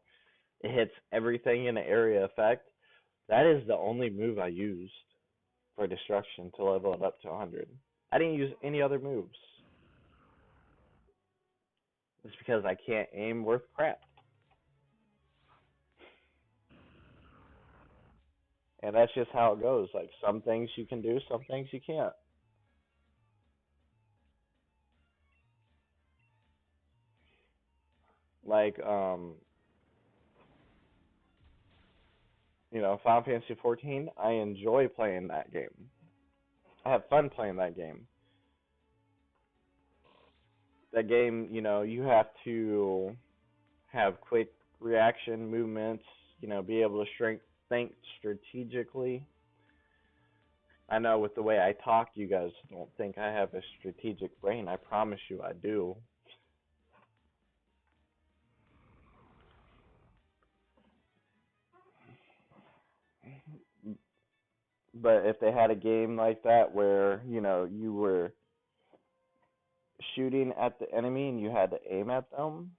hits everything in an area effect, that is the only move I used for destruction to level it up to 100. I didn't use any other moves. It's because I can't aim worth crap. And that's just how it goes. Like some things you can do, some things you can't. Like Final Fantasy 14, I enjoy playing that game. I have fun playing that game. That game, you have to have quick reaction movements, be able to think strategically. I know with the way I talk, you guys don't think I have a strategic brain. I promise you I do. But if they had a game like that where, you were shooting at the enemy and you had to aim at them,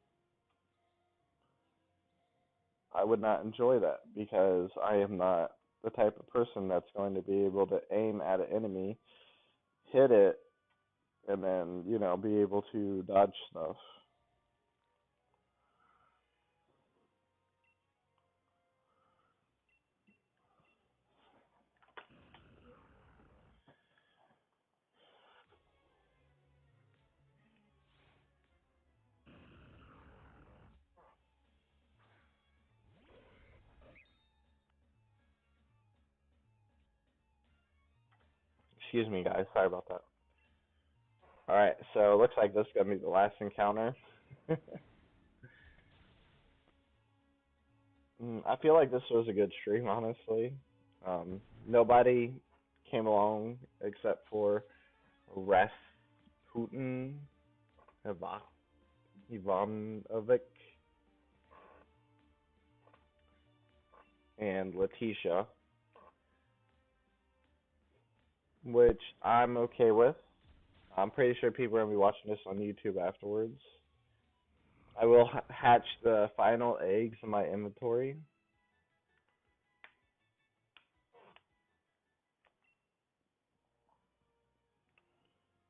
I would not enjoy that because I am not the type of person that's going to be able to aim at an enemy, hit it, and then, be able to dodge stuff. Excuse me, guys. Sorry about that. All right, so it looks like this is gonna be the last encounter. I feel like this was a good stream, honestly. Nobody came along except for Rasputin Ivanovic and Letitia, which I'm okay with. I'm pretty sure people are gonna be watching this on YouTube afterwards. I will hatch the final eggs in my inventory.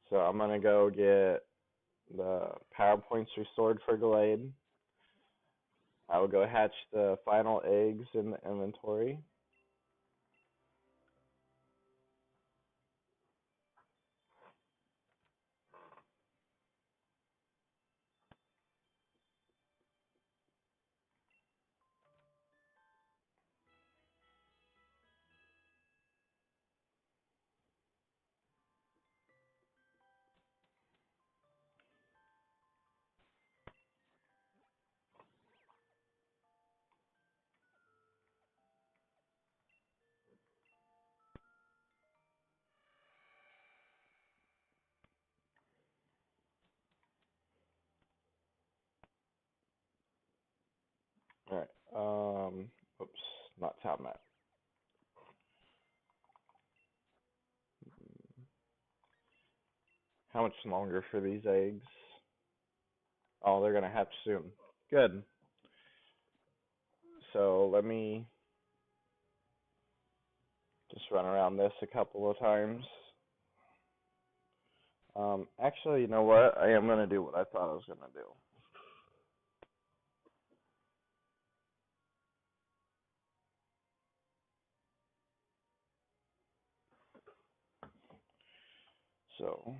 So I'm gonna go get the PowerPoints restored for Glade. I will go hatch the final eggs in the inventory. Alright, oops, not town map. How much longer for these eggs? Oh, they're gonna hatch soon. Good. So let me just run around this a couple of times. Actually, you know what? I am gonna do what I thought I was gonna do. So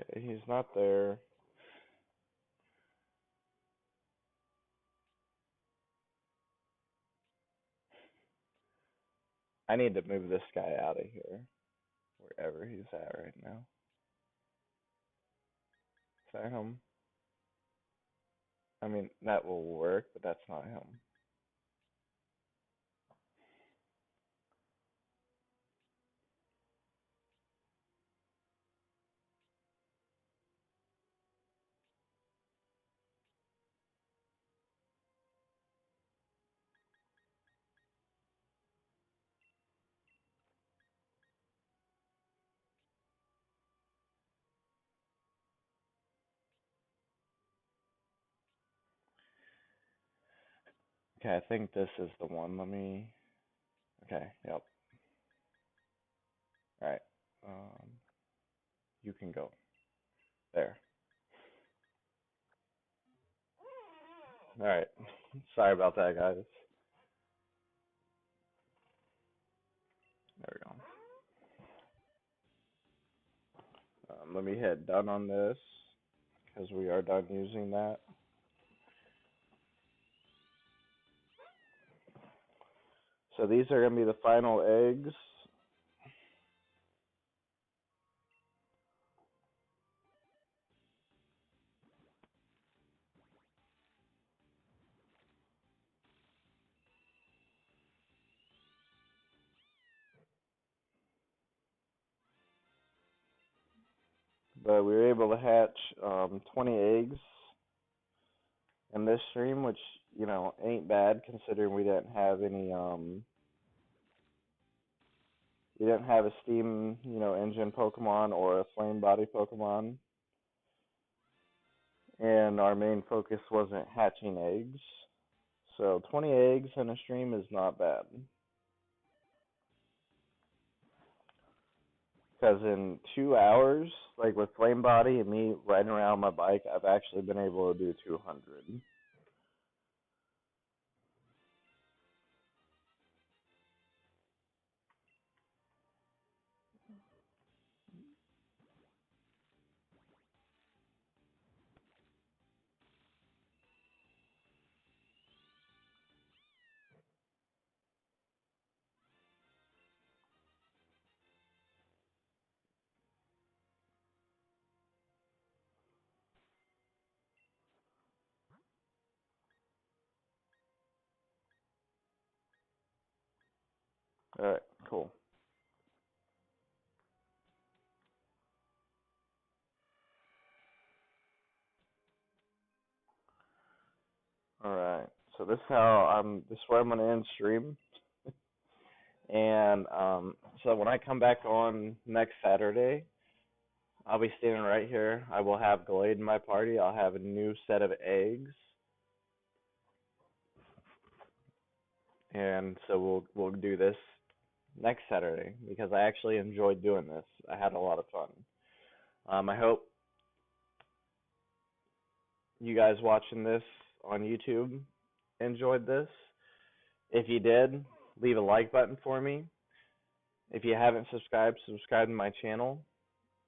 okay, he's not there. I need to move this guy out of here, wherever he's at right now. Is that him? I mean, that will work, but that's not him. Okay, I think this is the one. Let me. Okay, yep. Alright. You can go. There. Alright. Sorry about that, guys. There we go. Let me hit done on this, because we are done using that. So these are going to be the final eggs. But we were able to hatch 20 eggs in this stream, which, you know, ain't bad considering we didn't have a steam, you know, engine Pokemon or a flame body Pokemon. And our main focus wasn't hatching eggs. So 20 eggs in a stream is not bad. Because in 2 hours, like with Flame Body and me riding around my bike, I've actually been able to do 200. Alright, cool. Alright. So this is where I'm gonna end stream. And so when I come back on next Saturday, I'll be standing right here. I will have Glade in my party. I'll have a new set of eggs. And so we'll do this next Saturday because I actually enjoyed doing this. I had a lot of fun. I hope you guys watching this on YouTube enjoyed this. If you did, leave a like button for me. If you haven't subscribed, subscribe to my channel.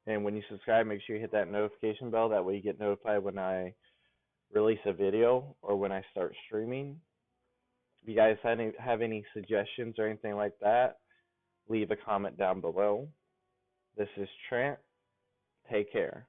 And when you subscribe, make sure you hit that notification bell. That way you get notified when I release a video or when I start streaming. If you guys have any suggestions or anything like that, leave a comment down below. This is Trent. Take care.